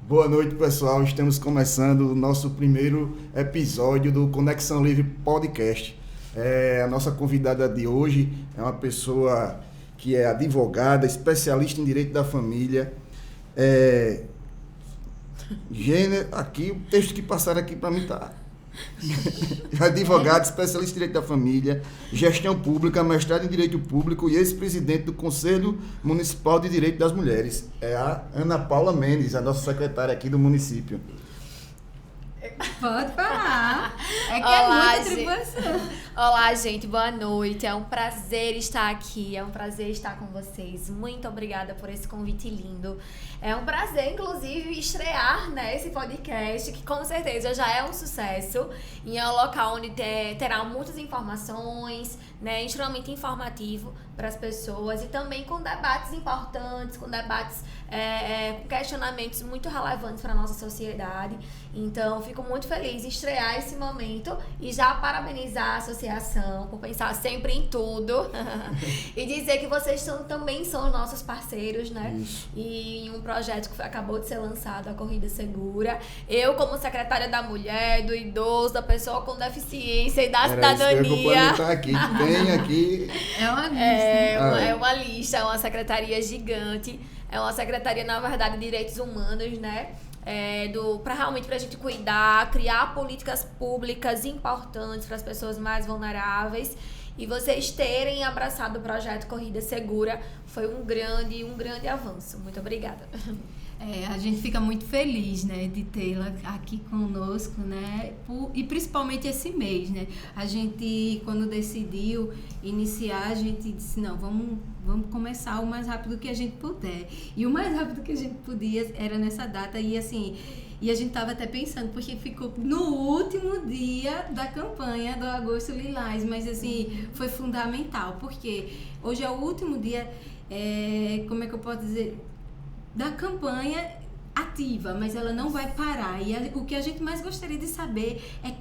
Boa noite, pessoal. Estamos começando o nosso primeiro episódio do Conexão Livre Podcast. A nossa convidada de hoje é uma pessoa que é advogada, especialista em direito da família. Gênero, aqui, o texto que passaram aqui para mim tá... Advogado, especialista em direito da família, gestão pública, mestrado em direito público e ex-presidente do Conselho Municipal de Direito das Mulheres. É a Ana Paula Mendes, a nossa secretária aqui do município. Pode falar. É que Olá, é muita atribuição. Olá, gente. Boa noite. É um prazer estar aqui. É um prazer estar com vocês. Muito obrigada por esse convite lindo. É um prazer, inclusive, estrear, né, esse podcast, que com certeza já é um sucesso. E é um local onde terá muitas informações, né, extremamente informativo para as pessoas. E também com debates importantes, com debates, com questionamentos muito relevantes para a nossa sociedade. Então, fico muito feliz em estrear esse momento e já parabenizar a associação por pensar sempre em tudo e dizer que vocês também são nossos parceiros, né? Isso. E em um projeto que acabou de ser lançado, a Corrida Segura. Eu, como secretária da mulher, do idoso, da pessoa com deficiência e da cidadania. Aqui, tem aqui. É uma lista. É uma lista, é uma secretaria gigante. É uma secretaria, na verdade, de direitos humanos, né? Realmente pra gente cuidar, criar políticas públicas importantes para as pessoas mais vulneráveis. E vocês terem abraçado o projeto Corrida Segura foi um grande avanço. Muito obrigada. A gente fica muito feliz, né, de tê-la aqui conosco, né, e principalmente esse mês, né. A gente, quando decidiu iniciar, a gente disse, não, vamos começar o mais rápido que a gente puder. E o mais rápido que a gente podia era nessa data, e assim... E a gente estava até pensando, porque ficou no último dia da campanha do Agosto Lilás, mas assim, foi fundamental, porque hoje é o último dia, como é que eu posso dizer, da campanha ativa, mas ela não vai parar. E o que a gente mais gostaria de saber é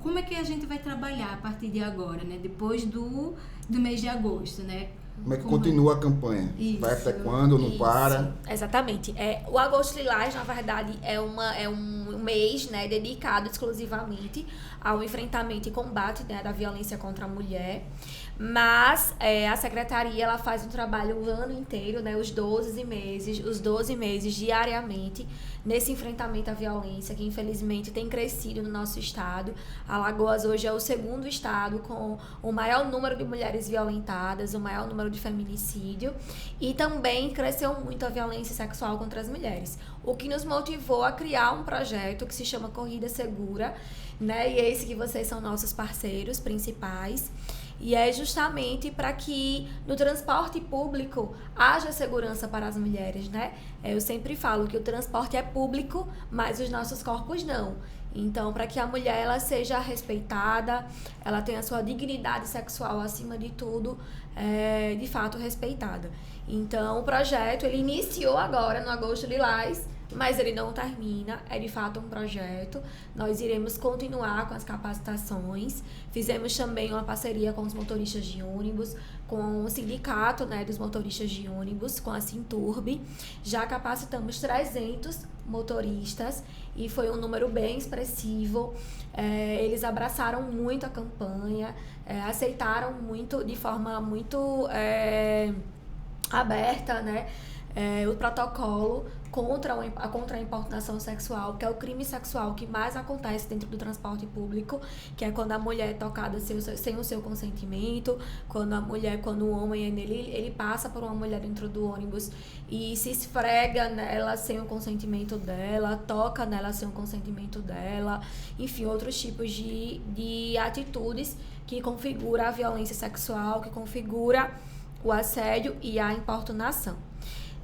como é que a gente vai trabalhar a partir de agora, né? Depois do mês de agosto, né? Como é que continua a campanha? Isso, vai até quando? Não para? Exatamente. O Agosto Lilás, na verdade, é um mês, né, dedicado exclusivamente ao enfrentamento e combate, né, da violência contra a mulher. Mas a secretaria ela faz um trabalho o ano inteiro, né, os 12 meses diariamente, nesse enfrentamento à violência, que infelizmente tem crescido no nosso estado. Alagoas hoje é o segundo estado com o maior número de mulheres violentadas, o maior número de feminicídio, e também cresceu muito a violência sexual contra as mulheres. O que nos motivou a criar um projeto que se chama Corrida Segura, né, e esse que vocês são nossos parceiros principais. E é justamente para que no transporte público haja segurança para as mulheres, né? Eu sempre falo que o transporte é público, mas os nossos corpos não. Então, para que a mulher ela seja respeitada, ela tenha sua dignidade sexual acima de tudo, de fato respeitada. Então, o projeto ele iniciou agora no Agosto Lilás, mas ele não termina, é de fato um projeto. Nós iremos continuar com as capacitações. Fizemos também uma parceria com os motoristas de ônibus, com o sindicato, né, dos motoristas de ônibus, com a Sinturb. Já capacitamos 300 motoristas e foi um número bem expressivo. Eles abraçaram muito a campanha, aceitaram muito, de forma muito aberta, né, o protocolo contra a importunação sexual, que é o crime sexual que mais acontece dentro do transporte público, que é quando a mulher é tocada sem o seu consentimento, quando o homem ele passa por uma mulher dentro do ônibus e se esfrega nela sem o consentimento dela, toca nela sem o consentimento dela, enfim, outros tipos de atitudes que configura a violência sexual, que configura o assédio e a importunação.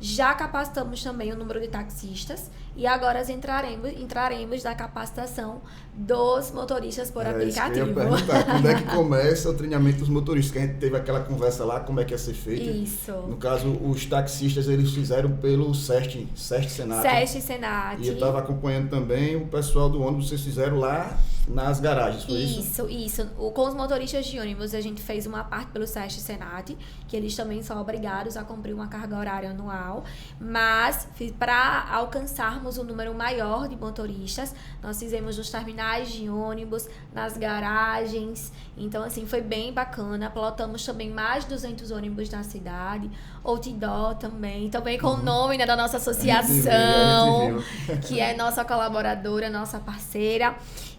Já capacitamos também o número de taxistas e agora entraremos na capacitação dos motoristas por aplicativo. Isso que eu ia perguntar, quando é que começa o treinamento dos motoristas? Que a gente teve aquela conversa lá, como é que ia ser feito? Isso. No caso, os taxistas, eles fizeram pelo SEST Senat. SEST Senat. E eu estava acompanhando também o pessoal do ônibus, vocês fizeram lá nas garagens, foi isso? Isso. Com os motoristas de ônibus, a gente fez uma parte pelo SEST Senat, que eles também são obrigados a cumprir uma carga horária anual. local, mas para alcançarmos um número maior de motoristas, nós fizemos nos terminais de ônibus, nas garagens, então assim, foi bem bacana. Plotamos também mais de 200 ônibus na cidade, outdoor também com o nome, né, da nossa associação, que é nossa colaboradora, nossa parceira.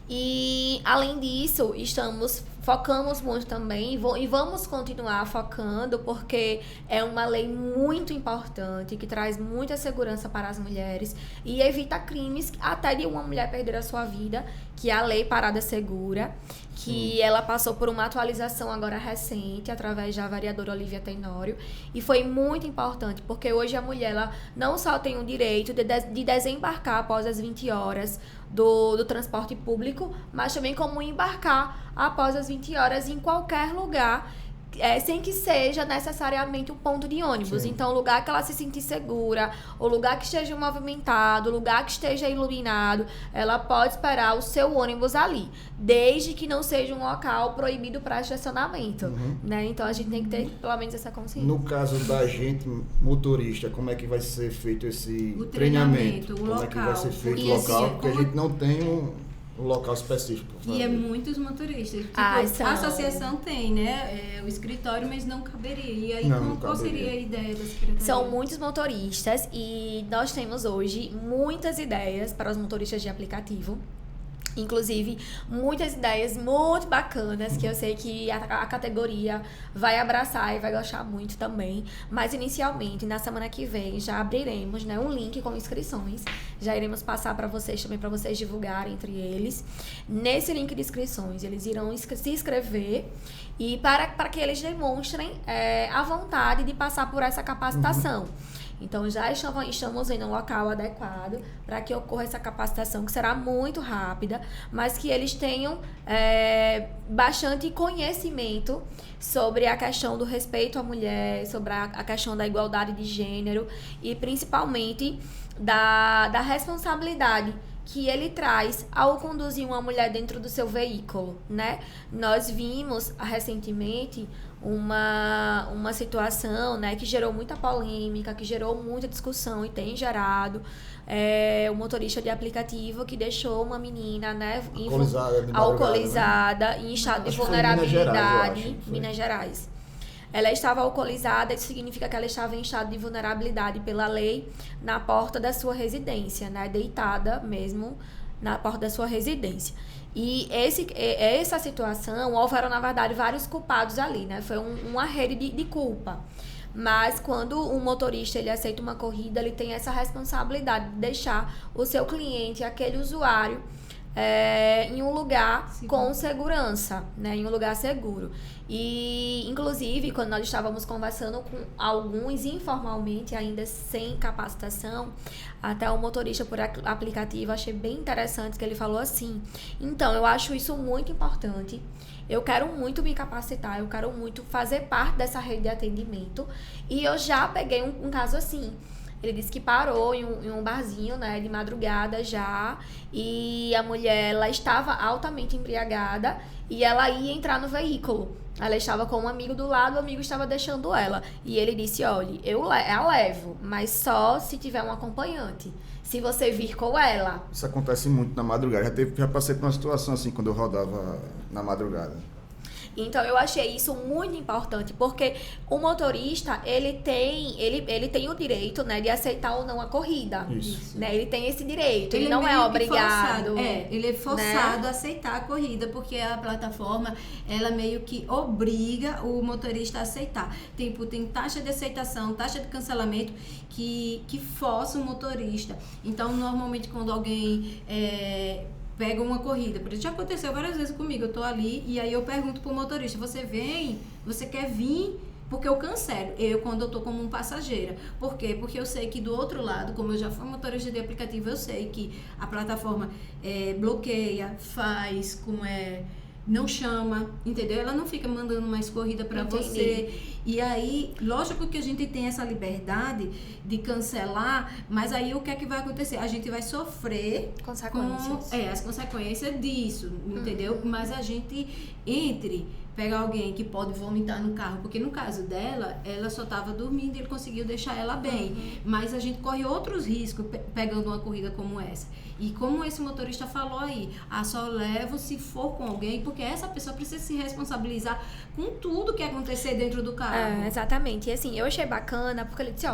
E além disso, focamos muito também e vamos continuar focando, porque é uma lei muito importante que traz muita segurança para as mulheres e evita crimes até de uma mulher perder a sua vida, que é a Lei Parada Segura, que ela passou por uma atualização agora recente através da vereadora Olívia Tenório, e foi muito importante, porque hoje a mulher ela não só tem o direito de desembarcar após as 20 horas do transporte público, mas também como embarcar após as 20 horas em qualquer lugar, sem que seja necessariamente um ponto de ônibus. Sim. Então, o lugar que ela se sentir segura, o lugar que esteja movimentado, o lugar que esteja iluminado, ela pode esperar o seu ônibus ali, desde que não seja um local proibido para estacionamento, né? Então, a gente tem que ter, pelo menos, essa consciência. No caso da gente, motorista, como é que vai ser feito esse treinamento? Como local. É que vai ser feito o local? Porque a gente não tem um local específico. E é muitos motoristas. Tipo, a associação tem, né? O escritório, mas não caberia. E aí, qual seria a ideia da secretaria? São muitos motoristas e nós temos hoje muitas ideias para os motoristas de aplicativo. Inclusive, muitas ideias muito bacanas que eu sei que a categoria vai abraçar e vai gostar muito também. Mas, inicialmente, na semana que vem, já abriremos, né, um link com inscrições. Já iremos passar para vocês também, para vocês divulgarem entre eles. Nesse link de inscrições, eles irão se inscrever e para que eles demonstrem a vontade de passar por essa capacitação. Então, já estamos em um local adequado para que ocorra essa capacitação, que será muito rápida, mas que eles tenham bastante conhecimento sobre a questão do respeito à mulher, sobre a questão da igualdade de gênero e, principalmente, da responsabilidade que ele traz ao conduzir uma mulher dentro do seu veículo, né? Nós vimos recentemente uma situação, né, que gerou muita polêmica, que gerou muita discussão e tem gerado, o motorista de aplicativo que deixou uma menina, né, alcoolizada, em estado de vulnerabilidade, Minas Gerais. Ela estava alcoolizada, isso significa que ela estava em estado de vulnerabilidade pela lei na porta da sua residência, né? Deitada mesmo na porta da sua residência. E essa situação, houveram, na verdade, vários culpados ali, né? Foi uma rede de culpa. Mas quando um motorista ele aceita uma corrida, ele tem essa responsabilidade de deixar o seu cliente, aquele usuário, em um lugar com segurança, né? Em um lugar seguro. E, inclusive, quando nós estávamos conversando com alguns informalmente, ainda sem capacitação, até o motorista por aplicativo, achei bem interessante que ele falou assim: então, eu acho isso muito importante, eu quero muito me capacitar, eu quero muito fazer parte dessa rede de atendimento, e eu já peguei um caso assim. Ele disse que parou em um barzinho, né, de madrugada já, e a mulher, ela estava altamente embriagada e ela ia entrar no veículo. Ela estava com um amigo do lado, o amigo estava deixando ela. E ele disse: olha, eu a levo, mas só se tiver um acompanhante. Se você vir com ela. Isso acontece muito na madrugada. Já passei por uma situação assim quando eu rodava na madrugada. Então, eu achei isso muito importante, porque o motorista, ele tem o direito, né, de aceitar ou não a corrida. Isso. Né? Ele tem esse direito, ele não é obrigado. Ele é forçado, né, a aceitar a corrida, porque a plataforma, ela meio que obriga o motorista a aceitar. Tem taxa de aceitação, taxa de cancelamento, que força o motorista. Então, normalmente, quando alguém pega uma corrida, por isso já aconteceu várias vezes comigo, eu tô ali e aí eu pergunto pro motorista: você quer vir? Porque eu cancelo, quando eu tô como um passageira. Por quê? Porque eu sei que do outro lado, como eu já fui motorista de aplicativo, eu sei que a plataforma bloqueia, faz não chama, entendeu? Ela não fica mandando mais corrida para você. E aí, lógico que a gente tem essa liberdade de cancelar, mas aí o que é que vai acontecer? A gente vai sofrer consequências. As consequências disso, entendeu? Mas a gente, entre pega alguém que pode vomitar no carro, porque no caso dela, ela só estava dormindo e ele conseguiu deixar ela bem. Mas a gente corre outros riscos pegando uma corrida como essa. E como esse motorista falou aí, só levo se for com alguém, porque essa pessoa precisa se responsabilizar com tudo que acontecer dentro do carro. Exatamente. E assim, eu achei bacana, porque ele disse,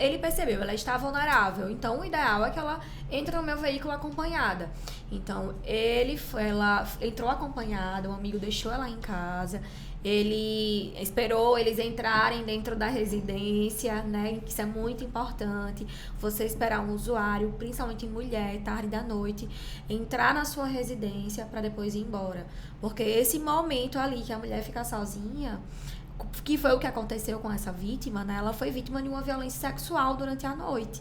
ele percebeu, ela está vulnerável, então o ideal é que ela entre no meu veículo acompanhada. Então, ela entrou acompanhada, um amigo deixou ela em casa, ele esperou eles entrarem dentro da residência, né? Isso é muito importante. Você esperar um usuário, principalmente mulher, tarde da noite, entrar na sua residência para depois ir embora. Porque esse momento ali que a mulher fica sozinha, que foi o que aconteceu com essa vítima, né? Ela foi vítima de uma violência sexual durante a noite.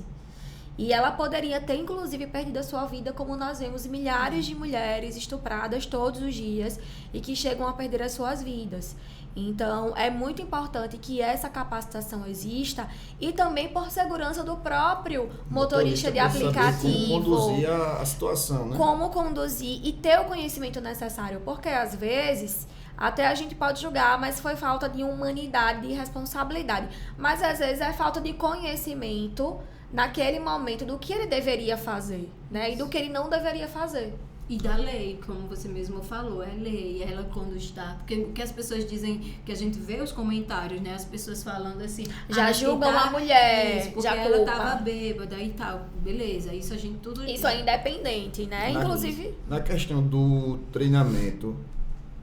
E ela poderia ter, inclusive, perdido a sua vida, como nós vemos milhares de mulheres estupradas todos os dias e que chegam a perder as suas vidas. Então, é muito importante que essa capacitação exista e também por segurança do próprio motorista de aplicativo. Como conduzir a situação, né? Como conduzir e ter o conhecimento necessário, porque às vezes até a gente pode julgar, mas foi falta de humanidade, de responsabilidade. Mas às vezes é falta de conhecimento naquele momento do que ele deveria fazer, né? E do que ele não deveria fazer. E da lei, como você mesmo falou, é lei, ela quando está... Porque o que as pessoas dizem, que a gente vê os comentários, né? As pessoas falando assim... Já julgam a mulher, isso, porque já ela culpa. estava bêbada e tal. Beleza, isso a gente tudo... Isso é independente, né? Inclusive... Na questão do treinamento,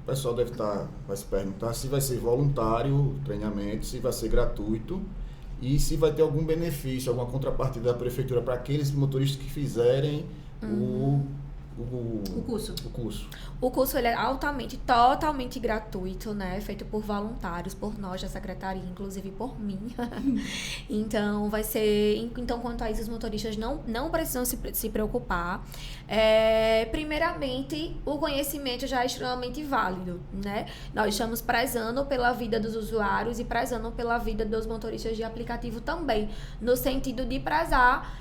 o pessoal vai se perguntar se vai ser voluntário o treinamento, se vai ser gratuito e se vai ter algum benefício, alguma contrapartida da prefeitura para aqueles motoristas que fizerem o curso. O curso ele é totalmente gratuito, né? Feito por voluntários, por nós da secretaria, inclusive por mim. Então, quanto a isso, os motoristas não precisam se preocupar. Primeiramente, o conhecimento já é extremamente válido, né? Nós estamos prezando pela vida dos usuários e prezando pela vida dos motoristas de aplicativo também, no sentido de prezar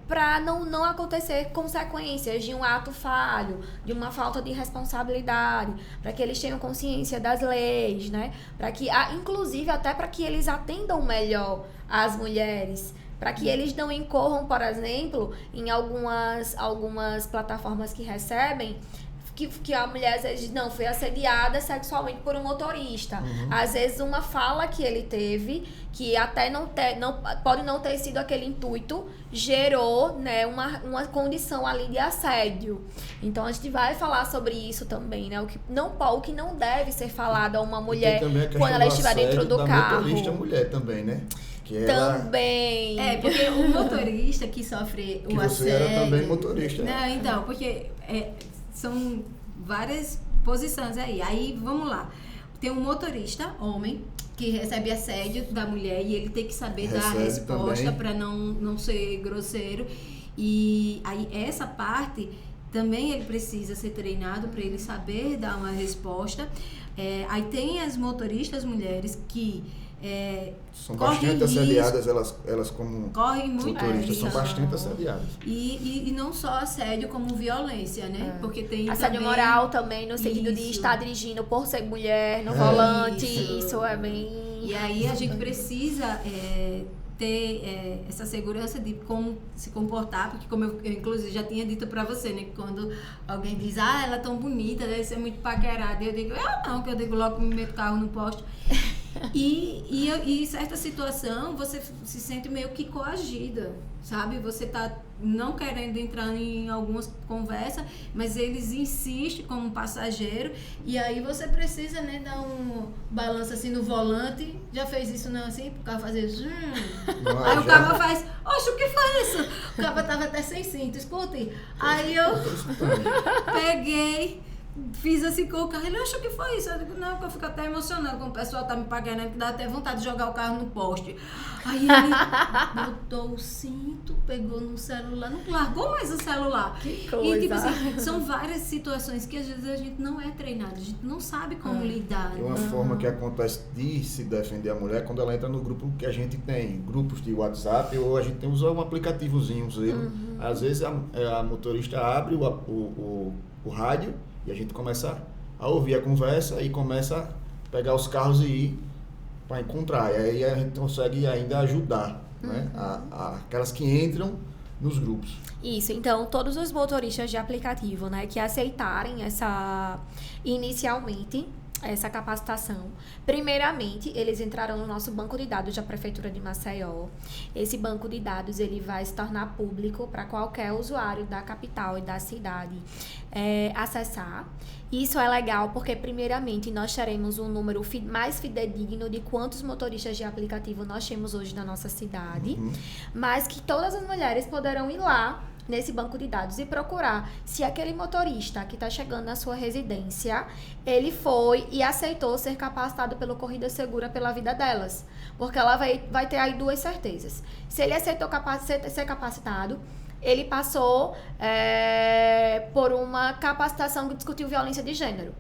para não acontecer consequências de um ato falho, de uma falta de responsabilidade, para que eles tenham consciência das leis, né? Para que, inclusive, até para que eles atendam melhor as mulheres, para que eles não incorram, por exemplo, em algumas plataformas que recebem, que a mulher às vezes não foi assediada sexualmente por um motorista. Às vezes uma fala que ele teve, que até pode não ter sido aquele intuito, gerou, né, uma condição ali de assédio. Então a gente vai falar sobre isso também, né? O que não deve ser falado a uma mulher quando ela estiver dentro do carro. Motorista mulher também, né? Que também. Porque o motorista que sofre o assédio... Você era também motorista. Não, então, porque são várias posições aí. Aí, vamos lá. Tem um motorista, homem, que recebe assédio da mulher e ele tem que saber dar a resposta para não ser grosseiro. E aí, essa parte... Também ele precisa ser treinado para ele saber dar uma resposta. Aí tem as motoristas mulheres que são bastante assediadas, elas como correm muito motoristas são bastante assediadas. E não só assédio como violência, né? Porque tem assédio também... moral também, no sentido de estar dirigindo por ser mulher no volante. Isso é bem... E aí a gente precisa... ter essa segurança de como se comportar, porque como eu inclusive já tinha dito pra você, né, que quando alguém diz, ela é tão bonita, deve ser muito paquerada, eu digo, que eu digo logo que me meto o carro no poste. E em certa situação você se sente meio que coagida, sabe? Você tá não querendo entrar em algumas conversas, mas eles insistem como passageiro, e aí você precisa, né, dar um balanço assim no volante. Já fez isso não assim? Pro carro fazer aí o carro faz, oxe, o que foi isso? O carro tava até sem cinto, escute. Aí eu peguei, fiz assim com o carro, ele achou que foi isso. Eu digo, não, que eu fico até emocionado quando o pessoal tá me pagando, que dá até vontade de jogar o carro no poste. Aí ele botou o cinto, pegou no celular, não largou mais o celular. Que coisa. E tipo assim, são várias situações que às vezes a gente não é treinado, a gente não sabe como lidar. É uma forma que acontece de se defender a mulher quando ela entra no grupo que a gente tem, grupos de WhatsApp, ou a gente usa um aplicativozinho, às vezes a motorista abre o rádio e a gente começa a ouvir a conversa e começa a pegar os carros e ir para encontrar. E aí a gente consegue ainda ajudar, né? Aquelas que entram nos grupos. Isso, então todos os motoristas de aplicativo, né, que aceitarem inicialmente essa capacitação, primeiramente eles entrarão no nosso banco de dados da Prefeitura de Maceió. Esse banco de dados ele vai se tornar público para qualquer usuário da capital e da cidade acessar. Isso é legal porque, primeiramente, nós teremos um número mais fidedigno de quantos motoristas de aplicativo nós temos hoje na nossa cidade, mas que todas as mulheres poderão ir lá nesse banco de dados e procurar se aquele motorista que está chegando na sua residência, ele foi e aceitou ser capacitado pelo Corrida Segura pela vida delas. Porque ela vai ter aí duas certezas. Se ele aceitou ser capacitado, ele passou por uma capacitação que discutiu violência de gênero.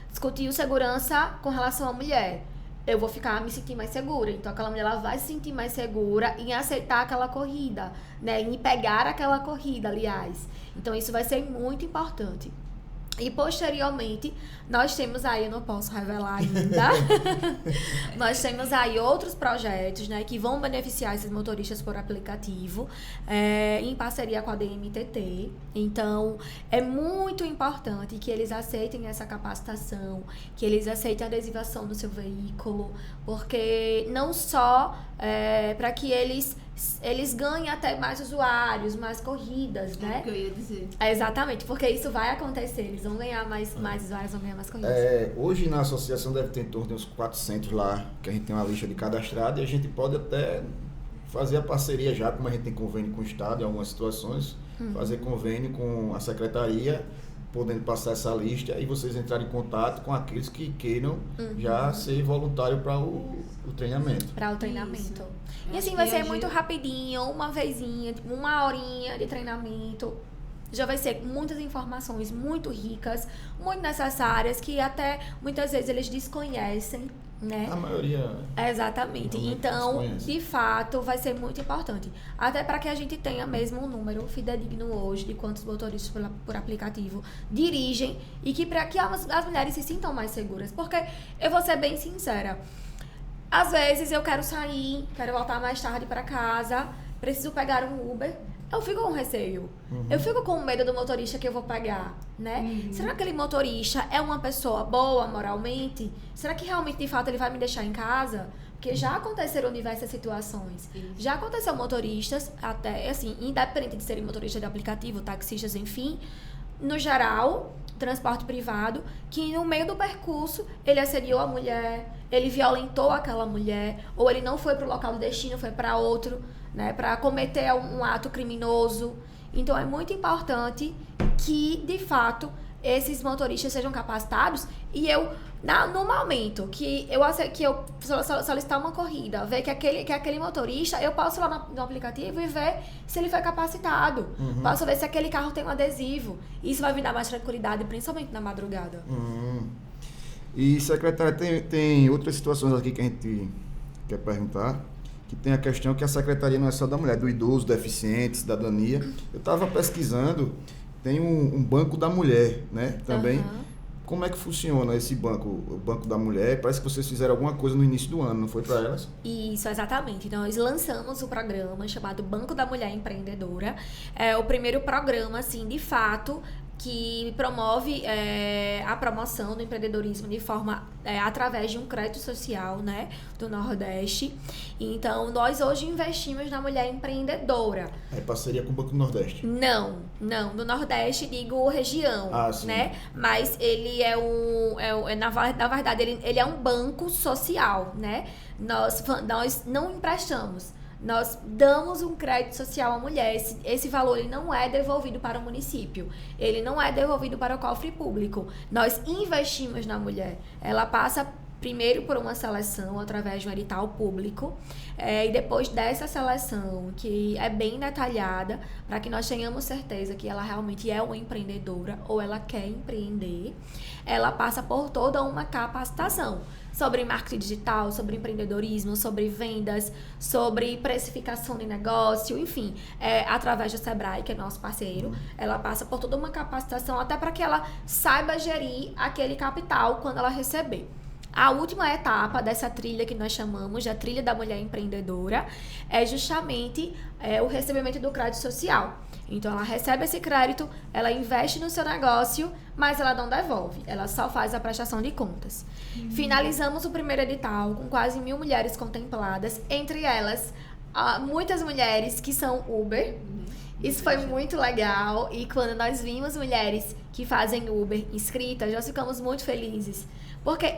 Discutiu segurança com relação à mulher. Eu vou me sentir mais segura. Então, aquela mulher ela vai se sentir mais segura em aceitar aquela corrida, né? Em pegar aquela corrida, aliás. Então, isso vai ser muito importante. E, posteriormente, nós temos aí, eu não posso revelar ainda, nós temos aí outros projetos, né, que vão beneficiar esses motoristas por aplicativo, em parceria com a DMTT. Então, é muito importante que eles aceitem essa capacitação, que eles aceitem a adesivação do seu veículo, porque não só para que eles ganhem até mais usuários, mais corridas, né? É o que eu ia dizer. Exatamente, porque isso vai acontecer, eles vão ganhar mais usuários, vão ganhar mais corridas. Hoje na associação deve ter em torno de uns 400 lá, que a gente tem uma lista de cadastrado, e a gente pode até fazer a parceria já, como a gente tem convênio com o Estado em algumas situações, fazer convênio com a Secretaria, podendo passar essa lista e vocês entrarem em contato com aqueles que queiram já ser voluntário para o treinamento. Para o treinamento. Isso. E assim, vai ser muito rapidinho, uma vezinha, uma horinha de treinamento. Já vai ser muitas informações muito ricas, muito necessárias, que até muitas vezes eles desconhecem, né? A maioria... Exatamente. Então, de fato, vai ser muito importante. Até para que a gente tenha mesmo um número fidedigno hoje de quantos motoristas por aplicativo dirigem e que para que as mulheres se sintam mais seguras. Porque, eu vou ser bem sincera, às vezes eu quero sair, quero voltar mais tarde para casa, preciso pegar um Uber, eu fico com receio. Eu fico com medo do motorista que eu vou pegar, né? Será que aquele motorista é uma pessoa boa moralmente? Será que realmente, de fato, ele vai me deixar em casa? Porque já aconteceram diversas situações. Já aconteceu motoristas, até assim, independente de serem motoristas de aplicativo, taxistas, enfim, no geral, transporte privado, que no meio do percurso ele assediou a mulher, ele violentou aquela mulher, ou ele não foi para o local do destino, foi para outro, né, para cometer um ato criminoso. Então, é muito importante que, de fato, esses motoristas sejam capacitados e no momento que eu solicitar uma corrida, ver que aquele motorista, eu posso ir lá no aplicativo e ver se ele foi capacitado. Posso ver se aquele carro tem um adesivo. Isso vai me dar mais tranquilidade, principalmente na madrugada. E, secretária, tem outras situações aqui que a gente quer perguntar, que tem a questão que a secretaria não é só da mulher, do idoso, deficiente, cidadania. Eu estava pesquisando, tem um banco da mulher, né, também. Como é que funciona esse banco, o Banco da Mulher? Parece que vocês fizeram alguma coisa no início do ano, não foi para elas? Isso, exatamente. Então, nós lançamos o programa chamado Banco da Mulher Empreendedora. É o primeiro programa, assim, de fato, que promove a promoção do empreendedorismo de forma através de um crédito social, né, do Nordeste. Então, nós hoje investimos na mulher empreendedora. É parceria com o Banco do Nordeste? Não, do Nordeste, digo região, né? Mas ele na verdade, ele é um banco social, né? Nós não emprestamos. Nós damos um crédito social à mulher. Esse valor ele não é devolvido para o município. Ele não é devolvido para o cofre público. Nós investimos na mulher. Ela passa primeiro por uma seleção através de um edital público, e depois dessa seleção, que é bem detalhada, para que nós tenhamos certeza que ela realmente é uma empreendedora ou ela quer empreender, ela passa por toda uma capacitação sobre marketing digital, sobre empreendedorismo, sobre vendas, sobre precificação de negócio, enfim, através do Sebrae, que é nosso parceiro, ela passa por toda uma capacitação até para que ela saiba gerir aquele capital quando ela receber. A última etapa dessa trilha que nós chamamos de a trilha da mulher empreendedora é justamente o recebimento do crédito social. Então, ela recebe esse crédito, ela investe no seu negócio, mas ela não devolve, ela só faz a prestação de contas. Finalizamos o primeiro edital com quase 1.000 mulheres contempladas, entre elas, muitas mulheres que são Uber. Isso foi muito legal, e quando nós vimos mulheres que fazem Uber inscritas, nós ficamos muito felizes. Porque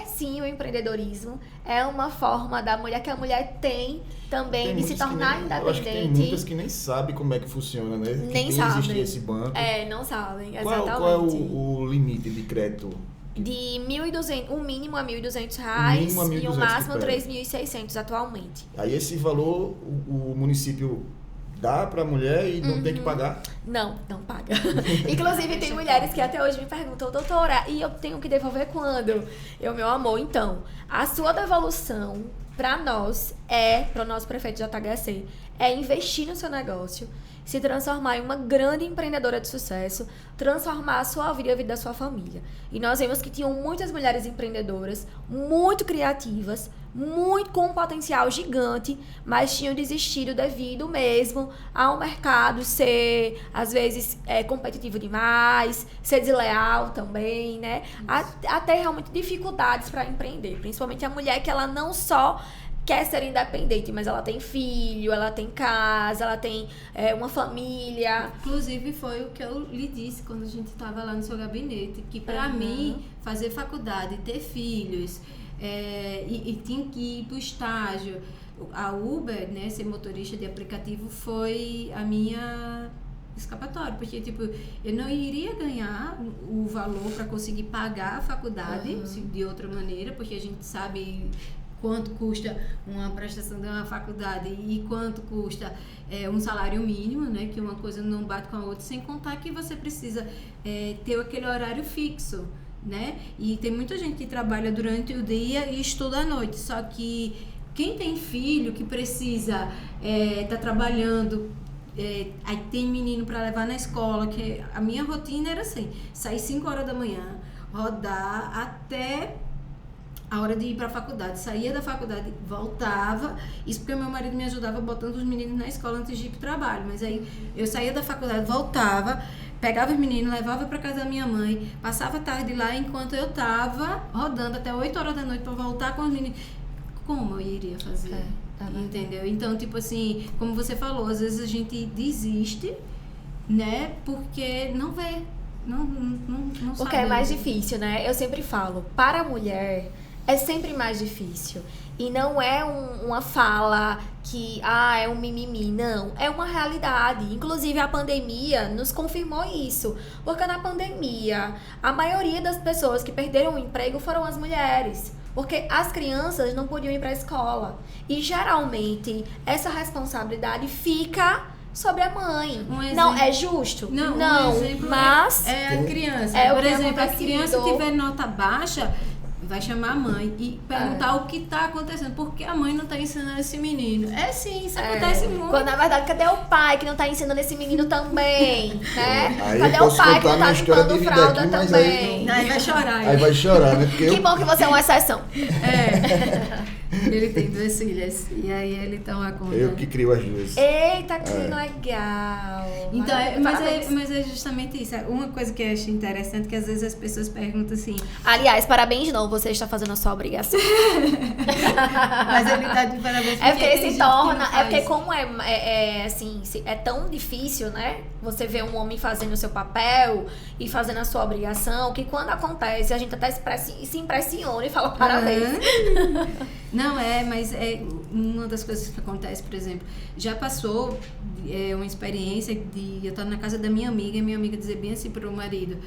sim, o empreendedorismo é uma forma da mulher que a mulher tem também de se tornar independente. Eu acho que tem muitas que nem sabem como é que funciona, né? Nem sabem. Existe esse banco. Não sabem, exatamente. Qual é o limite de crédito? De 1.200, o mínimo é R$1.200 e o máximo R$3.600 atualmente. Aí esse valor o município dá pra mulher e não tem que pagar? Não paga. Inclusive, tem mulheres que até hoje me perguntam, doutora, e eu tenho que devolver quando? Meu amor, então, a sua devolução pra nós para o nosso prefeito de JHC, é investir no seu negócio, se transformar em uma grande empreendedora de sucesso, transformar a sua vida e a vida da sua família. E nós vemos que tinham muitas mulheres empreendedoras, muito criativas, muito com um potencial gigante, mas tinham desistido devido mesmo ao mercado ser, às vezes, competitivo demais, ser desleal também, né? Até realmente dificuldades para empreender, principalmente a mulher que ela não só quer ser independente, mas ela tem filho, ela tem casa, ela tem uma família. Inclusive, foi o que eu lhe disse quando a gente estava lá no seu gabinete, que para mim, fazer faculdade, ter filhos, e tinha que ir para o estágio. A Uber, né, ser motorista de aplicativo, foi a minha escapatória, porque tipo, eu não iria ganhar o valor para conseguir pagar a faculdade de outra maneira, porque a gente sabe quanto custa uma prestação de uma faculdade e quanto custa um salário mínimo, né? Que uma coisa não bate com a outra, sem contar que você precisa ter aquele horário fixo, né? E tem muita gente que trabalha durante o dia e estuda à noite, só que quem tem filho que precisa tá trabalhando, aí tem menino para levar na escola, que a minha rotina era assim, sair 5 horas da manhã, rodar até a hora de ir para a faculdade, saía da faculdade, voltava, isso porque meu marido me ajudava botando os meninos na escola antes de ir para o trabalho, mas aí eu saía da faculdade, voltava, pegava os meninos, levava para casa da minha mãe, passava a tarde lá enquanto eu tava rodando até 8 horas da noite para voltar com os meninos. Como eu iria fazer? Entendeu? Então, tipo assim, como você falou, às vezes a gente desiste, né, porque não vê, não porque sabe. É mais difícil, né? Eu sempre falo, para a mulher é sempre mais difícil. E não é uma fala que, é um mimimi. Não, é uma realidade. Inclusive, a pandemia nos confirmou isso. Porque na pandemia, a maioria das pessoas que perderam o emprego foram as mulheres. Porque as crianças não podiam ir para a escola. E, geralmente, essa responsabilidade fica sobre a mãe. Não é justo? Não, um exemplo mas é a criança. Por exemplo, a criança tiver nota baixa, vai chamar a mãe e perguntar o que está acontecendo. Por que a mãe não está ensinando esse menino? Sim, isso acontece muito. Quando, na verdade, cadê o pai que não está ensinando esse menino também? Né? Aí cadê o pai que não está limpando fralda aqui, também? Aí vai chorar. Aí vai chorar, né? Porque que bom que você é uma exceção. Ele tem 2 filhas. E aí ele toma conta. Eu que crio as 2. Eita, que legal. Então, mas é justamente isso. Uma coisa que eu acho interessante, que às vezes as pessoas perguntam assim... Aliás, parabéns de novo, você está fazendo a sua obrigação. Mas ele tá de parabéns porque porque se torna... porque como assim, é tão difícil, né? Você vê um homem fazendo o seu papel e fazendo a sua obrigação, que quando acontece, a gente até se impressiona e fala parabéns. Não, mas uma das coisas que acontece, por exemplo, já passou uma experiência de eu estar na casa da minha amiga e minha amiga dizer bem assim para o marido: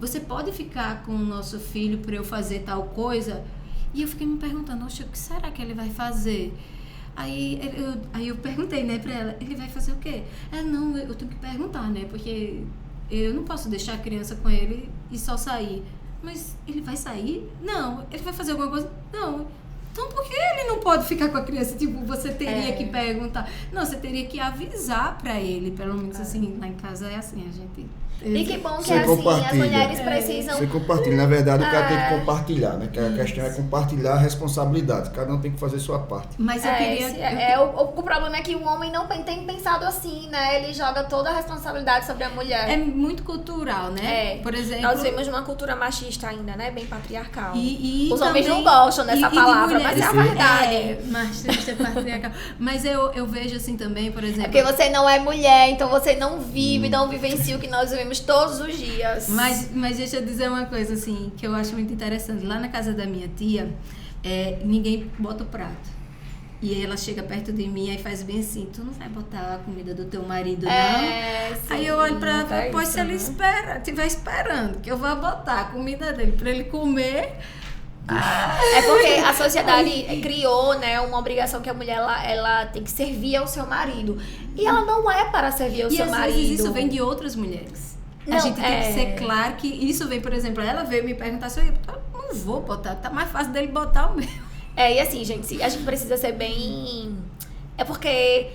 você pode ficar com o nosso filho para eu fazer tal coisa? E eu fiquei me perguntando, oxe, o que será que ele vai fazer? Aí eu perguntei, né, pra ela, ele vai fazer o quê? Não, eu tenho que perguntar, né, porque eu não posso deixar a criança com ele e só sair. Mas ele vai sair? Não. Ele vai fazer alguma coisa? Não. Então por que ele não pode ficar com a criança? Tipo, você teria que perguntar. Não, você teria que avisar pra ele, pelo menos assim, lá em casa é assim, a gente... E que bom que Você é assim, as compartilha. mulheres precisam... Você compartilha. Na verdade, o cara tem que compartilhar, né? Que a questão é compartilhar a responsabilidade. Cada um tem que fazer sua parte. Mas eu queria... O problema é que o homem não tem pensado assim, né? Ele joga toda a responsabilidade sobre a mulher. É muito cultural, né? Por exemplo... Nós vivemos numa cultura machista ainda, né? Bem patriarcal. Os homens não gostam dessa palavra, mas é a verdade. Machista, patriarcal. Mas eu vejo assim também, por exemplo... É porque você não é mulher, então você não vive, não vivencia o que nós vivemos todos os dias. Mas deixa eu dizer uma coisa assim, que eu acho muito interessante. Lá na casa da minha tia, ninguém bota o prato. E ela chega perto de mim e faz bem assim, tu não vai botar a comida do teu marido, não? Sim, aí eu olho pra ela, pois se ele né? estiver esperando que eu vá botar a comida dele pra ele comer... É porque a sociedade criou, né, uma obrigação que a mulher ela tem que servir ao seu marido. E ela não é para servir ao seu marido. E às vezes isso vem de outras mulheres. A gente tem que ser claro que isso vem, por exemplo, ela veio me perguntar se eu não vou botar, tá mais fácil dele botar o meu. E assim, gente, a gente precisa ser bem... É porque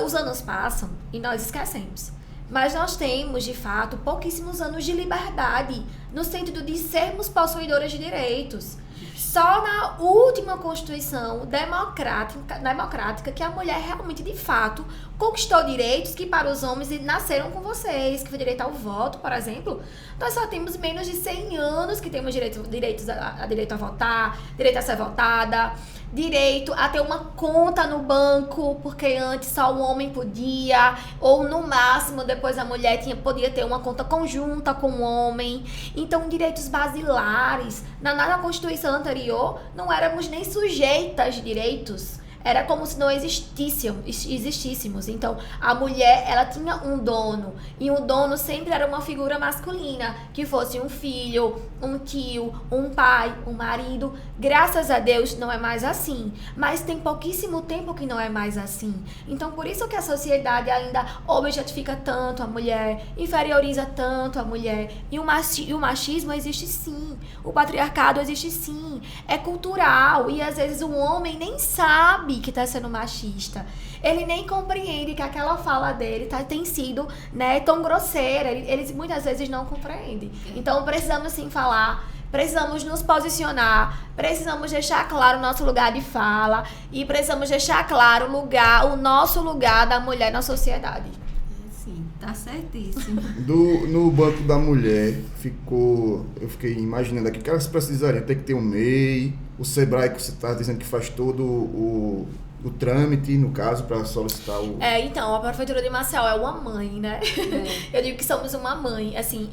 os anos passam e nós esquecemos. Mas nós temos, de fato, pouquíssimos anos de liberdade, no sentido de sermos possuidoras de direitos. Só na última Constituição democrática que a mulher realmente, de fato, conquistou direitos que para os homens nasceram com vocês, que foi direito ao voto, por exemplo. Nós só temos menos de 100 anos que temos direito a votar, direito a ser votada, direito a ter uma conta no banco, porque antes só o homem podia, ou no máximo depois a mulher podia ter uma conta conjunta com o homem. Então, direitos basilares. Na Constituição anterior, não éramos nem sujeitas de direitos. Era como se não existíssemos. Então, a mulher, ela tinha um dono. E o dono sempre era uma figura masculina. Que fosse um filho, um tio, um pai, um marido. Graças a Deus, não é mais assim. Mas tem pouquíssimo tempo que não é mais assim. Então, por isso que a sociedade ainda objetifica tanto a mulher, inferioriza tanto a mulher. E o machismo existe sim. O patriarcado existe sim. É cultural. E às vezes o homem nem sabe que está sendo machista. Ele nem compreende que aquela fala dele tem sido, né, tão grosseira. Ele muitas vezes não compreende. Então precisamos sim falar, precisamos nos posicionar, precisamos deixar claro o nosso lugar de fala e precisamos deixar claro o nosso lugar da mulher na sociedade. Sim, tá certíssimo. No Banco da Mulher, eu fiquei imaginando aqui que elas precisariam, tem que ter um MEI, o Sebrae que você está dizendo que faz todo o trâmite, no caso, para solicitar o... Então, a Prefeitura de Maceió é uma mãe, né? Eu digo que somos uma mãe. Assim,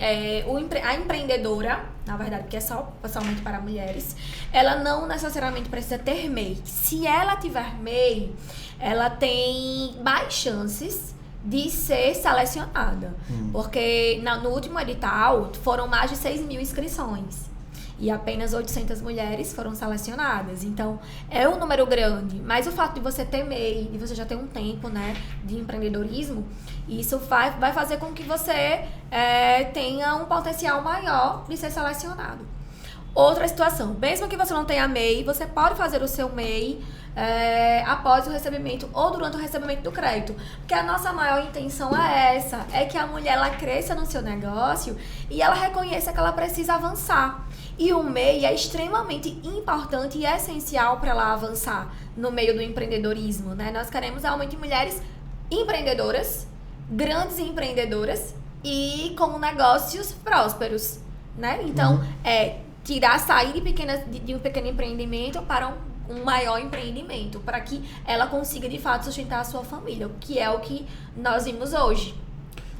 a empreendedora, na verdade, que é somente para mulheres, ela não necessariamente precisa ter MEI. Se ela tiver MEI, ela tem mais chances de ser selecionada. Porque no último edital foram mais de 6 mil inscrições. E apenas 800 mulheres foram selecionadas. Então, é um número grande. Mas o fato de você ter MEI, de você já ter um tempo, né, de empreendedorismo, isso vai fazer com que você tenha um potencial maior de ser selecionado. Outra situação, mesmo que você não tenha MEI, você pode fazer o seu MEI após o recebimento ou durante o recebimento do crédito. Porque a nossa maior intenção é essa, é que a mulher ela cresça no seu negócio e ela reconheça que ela precisa avançar. E o MEI é extremamente importante e essencial para ela avançar no meio do empreendedorismo, né? Nós queremos realmente mulheres empreendedoras, grandes empreendedoras e com negócios prósperos, né? Então, sair de um pequeno empreendimento para um maior empreendimento, para que ela consiga, de fato, sustentar a sua família, que é o que nós vimos hoje.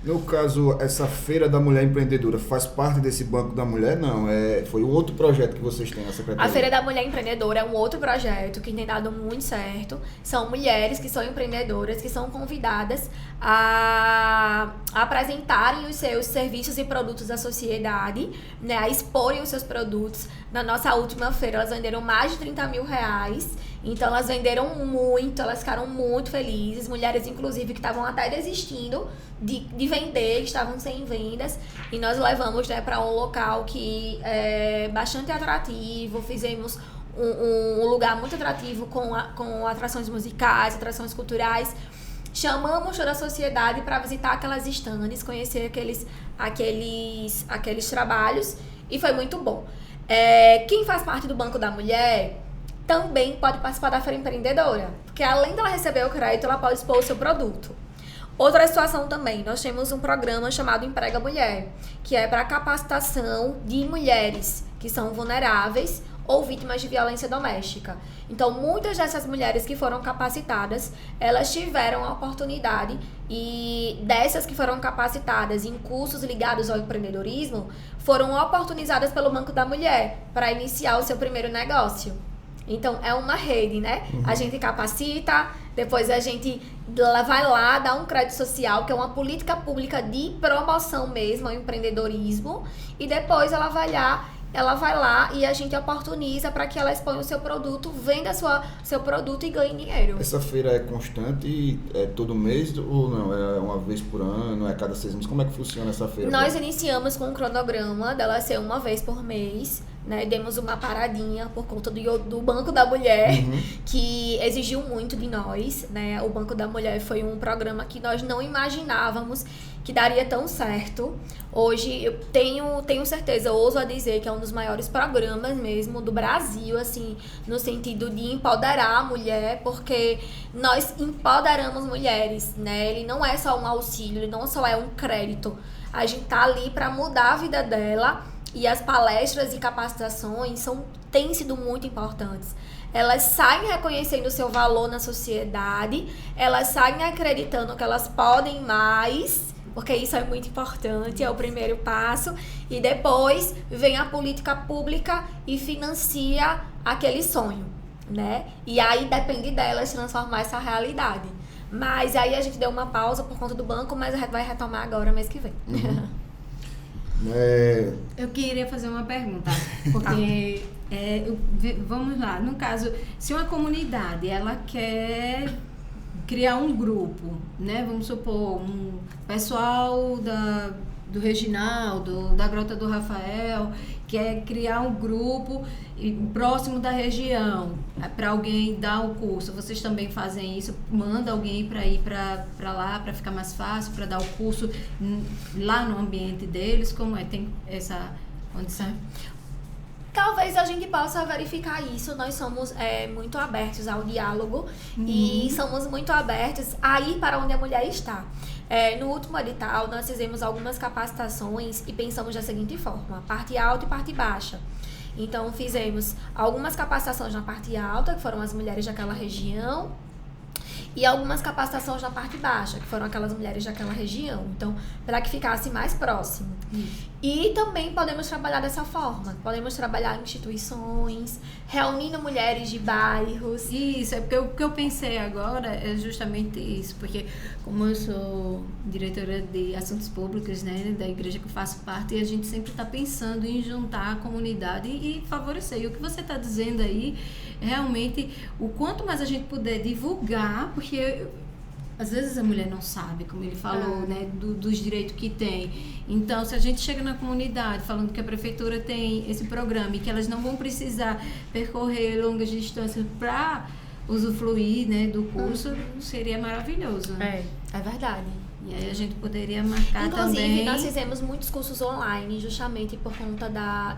No caso, essa Feira da Mulher Empreendedora faz parte desse Banco da Mulher? Não, foi um outro projeto que vocês têm na Secretaria. A Feira da Mulher Empreendedora é um outro projeto que tem dado muito certo. São mulheres que são empreendedoras, que são convidadas a apresentarem os seus serviços e produtos à sociedade, né, a exporem os seus produtos. Na nossa última feira, elas venderam mais de 30 mil reais, então elas venderam muito, elas ficaram muito felizes, mulheres inclusive que estavam até desistindo de vender, estavam sem vendas, e nós levamos, né, para um local que é bastante atrativo, fizemos um lugar muito atrativo com atrações musicais, atrações culturais. Chamamos toda a sociedade para visitar aquelas estandes, conhecer aqueles trabalhos, e foi muito bom. Quem faz parte do Banco da Mulher também pode participar da Feira Empreendedora, porque além dela receber o crédito, ela pode expor o seu produto. Outra situação também, nós temos um programa chamado Emprega Mulher, que é para capacitação de mulheres que são vulneráveis ou vítimas de violência doméstica. Então, muitas dessas mulheres que foram capacitadas, elas tiveram a oportunidade, e dessas que foram capacitadas em cursos ligados ao empreendedorismo, foram oportunizadas pelo Banco da Mulher para iniciar o seu primeiro negócio. Então, é uma rede, né? A gente capacita, depois a gente vai lá, dá um crédito social, que é uma política pública de promoção mesmo ao empreendedorismo, e depois ela vai lá e a gente oportuniza para que ela exponha o seu produto, venda seu produto e ganhe dinheiro. Essa feira é constante, é todo mês ou não? É uma vez por ano, é cada 6 meses? Como é que funciona essa feira? Nós iniciamos com um cronograma dela ser uma vez por mês, né? Demos uma paradinha por conta do Banco da Mulher, que exigiu muito de nós, né? O Banco da Mulher foi um programa que nós não imaginávamos que daria tão certo. Hoje eu tenho certeza, ouso a dizer que é um dos maiores programas mesmo do Brasil, assim, no sentido de empoderar a mulher, porque nós empoderamos mulheres, né? Ele não é só um auxílio, ele não só é um crédito. A gente tá ali para mudar a vida dela, e as palestras e capacitações têm sido muito importantes. Elas saem reconhecendo o seu valor na sociedade, elas saem acreditando que elas podem mais, porque isso é muito importante, é o primeiro passo, e depois vem a política pública e financia aquele sonho, né? E aí depende delas transformar essa realidade. Mas aí a gente deu uma pausa por conta do banco, mas vai retomar agora, mês que vem. Eu queria fazer uma pergunta, porque vamos lá, no caso, se uma comunidade ela quer criar um grupo, né? Vamos supor, um pessoal do Reginaldo, da Grota do Rafael, quer criar um grupo próximo da região, para alguém dar o curso. Vocês também fazem isso? Manda alguém para ir para lá, para ficar mais fácil, para dar o curso lá no ambiente deles? Como é? Tem essa condição? Talvez a gente possa verificar isso. Nós somos muito abertos ao diálogo e somos muito abertos a ir para onde a mulher está. No último edital, nós fizemos algumas capacitações e pensamos da seguinte forma: parte alta e parte baixa. Então, fizemos algumas capacitações na parte alta, que foram as mulheres daquela região, e algumas capacitações na parte baixa, que foram aquelas mulheres daquela região. Então, para que ficasse mais próximo. E também podemos trabalhar dessa forma. Podemos trabalhar em instituições, reunindo mulheres de bairros. Isso, porque o que eu pensei agora é justamente isso. Porque como eu sou diretora de assuntos públicos, né, da igreja que eu faço parte, e a gente sempre está pensando em juntar a comunidade e favorecer. E o que você está dizendo aí, realmente, o quanto mais a gente puder divulgar, porque às vezes a mulher não sabe, como ele falou, né, dos direitos que tem. Então, se a gente chega na comunidade falando que a prefeitura tem esse programa e que elas não vão precisar percorrer longas distâncias para usufruir, né, do curso, seria maravilhoso. É verdade. E aí a gente poderia marcar Inclusive, também... Inclusive, nós fizemos muitos cursos online, justamente por conta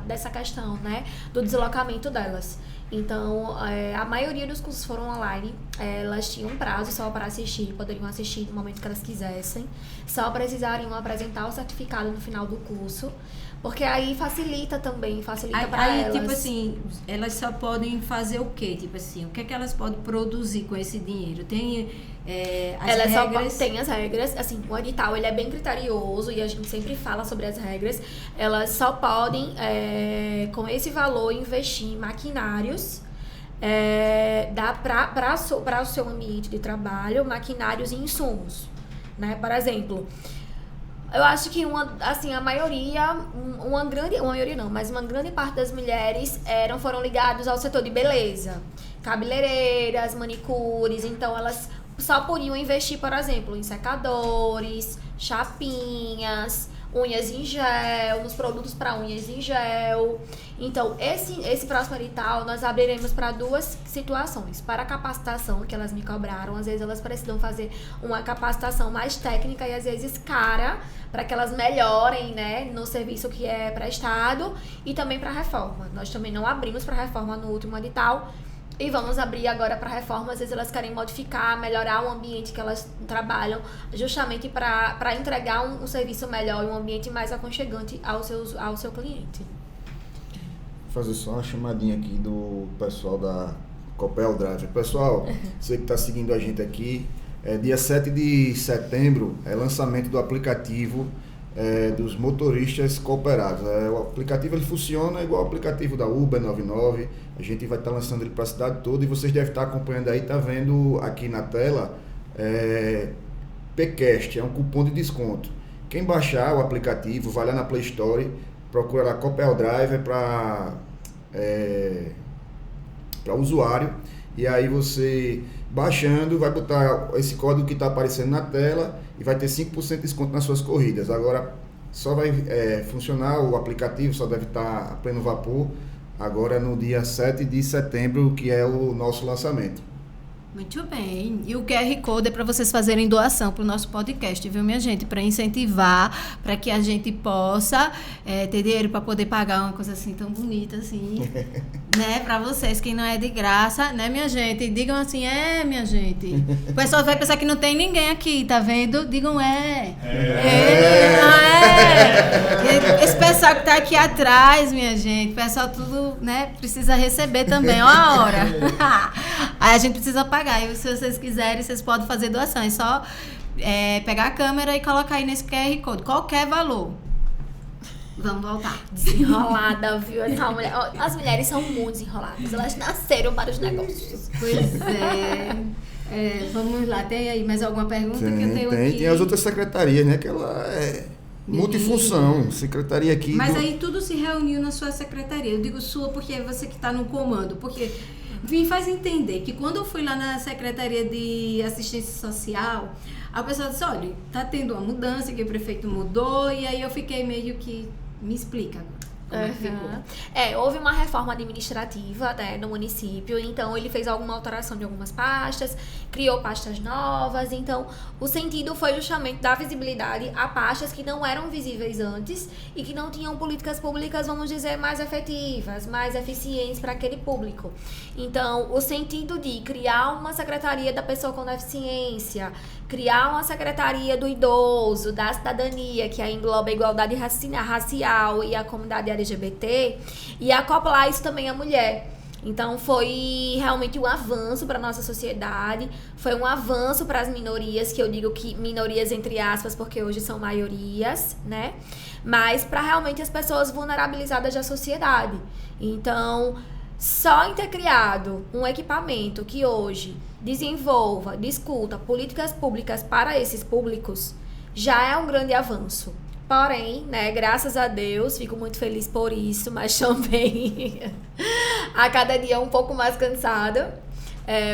dessa questão, né, do deslocamento delas. Então, a maioria dos cursos foram online. Elas tinham um prazo só para assistir, poderiam assistir no momento que elas quisessem. Só precisariam apresentar o certificado no final do curso, porque aí facilita também, facilita para elas. Aí, tipo assim, elas só podem fazer o quê? Tipo assim, o que é que elas podem produzir com esse dinheiro? Tem as regras? Tem as regras. Assim, o edital, ele é bem criterioso e a gente sempre fala sobre as regras. Elas só podem, com esse valor, investir em maquinários, para o seu ambiente de trabalho, maquinários e insumos, né? Por exemplo, Eu acho que a maioria, uma grande parte das mulheres foram ligadas ao setor de beleza. Cabeleireiras, manicures, então elas só podiam investir, por exemplo, em secadores, chapinhas, unhas em gel, nos produtos para unhas em gel. Então, esse próximo edital nós abriremos para 2 situações. Para a capacitação, que elas me cobraram, às vezes elas precisam fazer uma capacitação mais técnica e às vezes cara, para que elas melhorem, né, no serviço que é prestado, e também para a reforma. Nós também não abrimos para a reforma no último edital, e vamos abrir agora para reforma. Às vezes elas querem modificar, melhorar o ambiente que elas trabalham, justamente para entregar um serviço melhor e um ambiente mais aconchegante ao seu cliente. Vou fazer só uma chamadinha aqui do pessoal da Copel Drive. Pessoal, você que está seguindo a gente aqui, dia 7 de setembro é lançamento do aplicativo dos motoristas cooperados. O aplicativo ele funciona igual ao aplicativo da Uber 99. A gente vai estar lançando ele para a cidade toda e vocês devem estar acompanhando aí, tá vendo aqui na tela, PCast, é um cupom de desconto. Quem baixar o aplicativo, vai lá na Play Store, procura lá Copel Drive para usuário, e aí você baixando vai botar esse código que está aparecendo na tela e vai ter 5% de desconto nas suas corridas. Agora só vai funcionar o aplicativo, só deve estar a pleno vapor agora no dia 7 de setembro, que é o nosso lançamento. Muito bem. E o QR Code é para vocês fazerem doação para o nosso podcast, viu, minha gente? Para incentivar, para que a gente possa ter dinheiro para poder pagar uma coisa assim tão bonita assim, né? Para vocês, que não é de graça, né, minha gente? Digam assim, minha gente. O pessoal vai pensar que não tem ninguém aqui, tá vendo? Digam Esse pessoal que tá aqui atrás, minha gente, o pessoal tudo, né, precisa receber também, ó a hora. Aí a gente precisa pagar. E se vocês quiserem, vocês podem fazer doação. É só pegar a câmera e colocar aí nesse QR Code. Qualquer valor. Vamos voltar. Desenrolada, viu? As mulheres são muito desenroladas. Elas nasceram para os negócios. Pois é. Vamos lá. Tem aí mais alguma pergunta que eu tenho aqui? Tem as outras secretarias, né? Que ela é multifunção. Secretaria aqui... Mas aí tudo se reuniu na sua secretaria. Eu digo sua porque é você que está no comando. Porque... me faz entender que quando eu fui lá na Secretaria de Assistência Social, a pessoa disse, olha, tá tendo uma mudança, que o prefeito mudou, e aí eu fiquei meio que, me explica agora. Como é que ficou? Houve uma reforma administrativa, né, no município, então ele fez alguma alteração de algumas pastas, criou pastas novas, então o sentido foi justamente dar visibilidade a pastas que não eram visíveis antes e que não tinham políticas públicas, vamos dizer, mais efetivas, mais eficientes para aquele público. Então, o sentido de criar uma secretaria da pessoa com deficiência, criar uma secretaria do idoso, da cidadania, que aí engloba a igualdade racial e a comunidade LGBT, e acoplar isso também à mulher. Então, foi realmente um avanço para a nossa sociedade, foi um avanço para as minorias, que eu digo que minorias entre aspas, porque hoje são maiorias, né? Mas para realmente as pessoas vulnerabilizadas da sociedade. Então, só em ter criado um equipamento que hoje desenvolva, discuta políticas públicas para esses públicos, já é um grande avanço. Porém, né, graças a Deus, fico muito feliz por isso, mas também a cada dia um pouco mais cansada.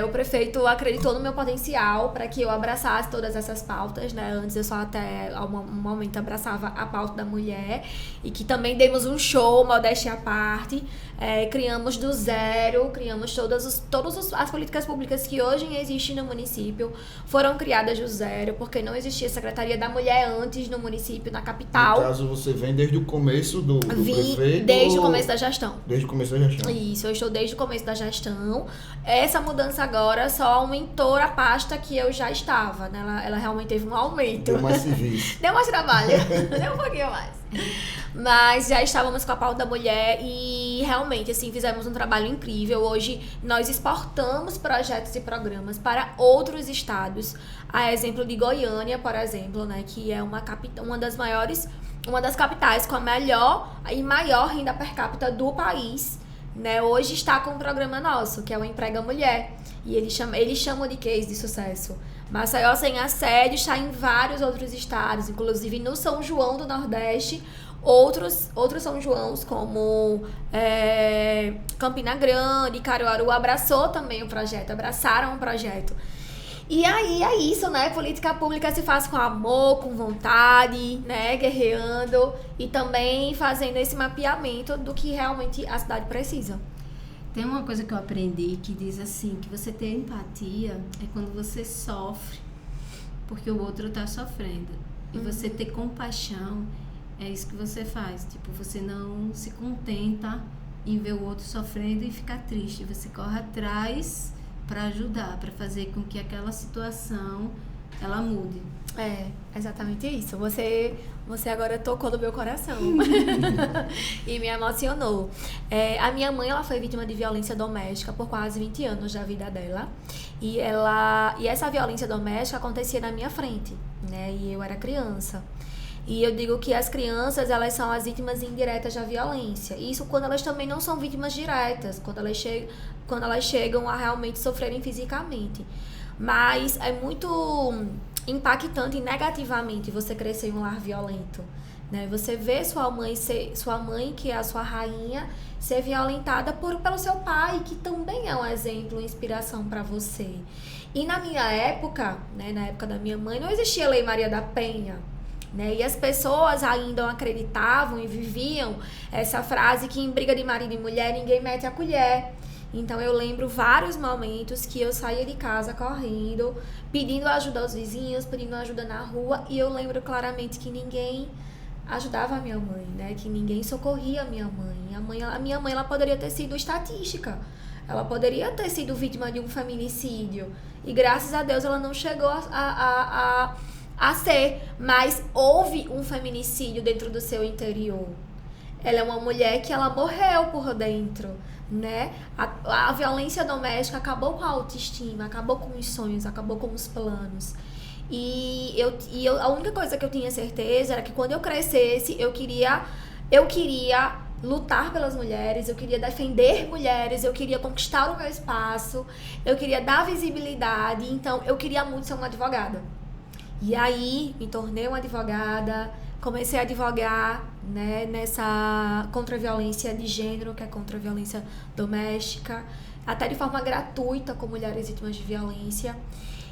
O prefeito acreditou no meu potencial para que eu abraçasse todas essas pautas, né? Antes eu só até um momento abraçava a pauta da mulher, e que também demos um show, modéstia à parte, criamos do zero, criamos todas as políticas públicas que hoje existem no município, foram criadas do zero, porque não existia Secretaria da Mulher antes no município, na capital. No caso, você vem desde o começo do prefeito? Desde o começo da gestão. Desde o começo da gestão. Isso, eu estou desde o começo da gestão. Essa mudança agora só aumentou a pasta que eu já estava, né? Ela realmente teve um aumento. Deu mais serviço. Deu mais trabalho, deu um pouquinho mais. Mas já estávamos com a pauta da mulher e realmente, assim, fizemos um trabalho incrível. Hoje nós exportamos projetos e programas para outros estados. A exemplo de Goiânia, por exemplo, né? Que é uma das capitais com a melhor e maior renda per capita do país. Né, hoje está com um programa nosso, que é o Emprega Mulher. E eles chamam de case de sucesso. Maceió Sem Assédio está em vários outros estados, inclusive no São João do Nordeste, outros São Joãos, como Campina Grande, Caruaru, abraçaram o projeto. E aí é isso, né? Política pública se faz com amor, com vontade, né? Guerreando e também fazendo esse mapeamento do que realmente a cidade precisa. Tem uma coisa que eu aprendi que diz assim, que você ter empatia é quando você sofre porque o outro está sofrendo. E você ter compaixão é isso que você faz. Tipo, você não se contenta em ver o outro sofrendo e ficar triste. Você corre atrás para ajudar, para fazer com que aquela situação ela mude. É, exatamente isso. Você agora tocou no meu coração e me emocionou. A minha mãe, ela foi vítima de violência doméstica por quase 20 anos da vida dela. E essa violência doméstica acontecia na minha frente, né? E eu era criança. E eu digo que as crianças, elas são as vítimas indiretas da violência. Isso quando elas também não são vítimas diretas, quando elas chegam a realmente sofrerem fisicamente. Mas é muito impactante negativamente você crescer em um lar violento, né? Você vê sua mãe, que é a sua rainha, ser violentada pelo seu pai, que também é um exemplo, uma inspiração para você. E na minha época, né, na época da minha mãe, não existia a Lei Maria da Penha, né? E as pessoas ainda acreditavam e viviam essa frase que em briga de marido e mulher ninguém mete a colher. Então eu lembro vários momentos que eu saía de casa correndo, pedindo ajuda aos vizinhos, pedindo ajuda na rua, e eu lembro claramente que ninguém ajudava a minha mãe, né? Que ninguém socorria a minha mãe. A minha mãe, ela poderia ter sido estatística, ela poderia ter sido vítima de um feminicídio, e graças a Deus ela não chegou a ser, mas houve um feminicídio dentro do seu interior. Ela é uma mulher que ela morreu por dentro, né? A violência doméstica acabou com a autoestima, acabou com os sonhos, acabou com os planos. E a única coisa que eu tinha certeza era que quando eu crescesse, eu queria lutar pelas mulheres, eu queria defender mulheres, eu queria conquistar o meu espaço, eu queria dar visibilidade, então eu queria muito ser uma advogada. E aí me tornei uma advogada, comecei a advogar, né, contra a violência de gênero, que é contra a violência doméstica, até de forma gratuita com mulheres vítimas de violência.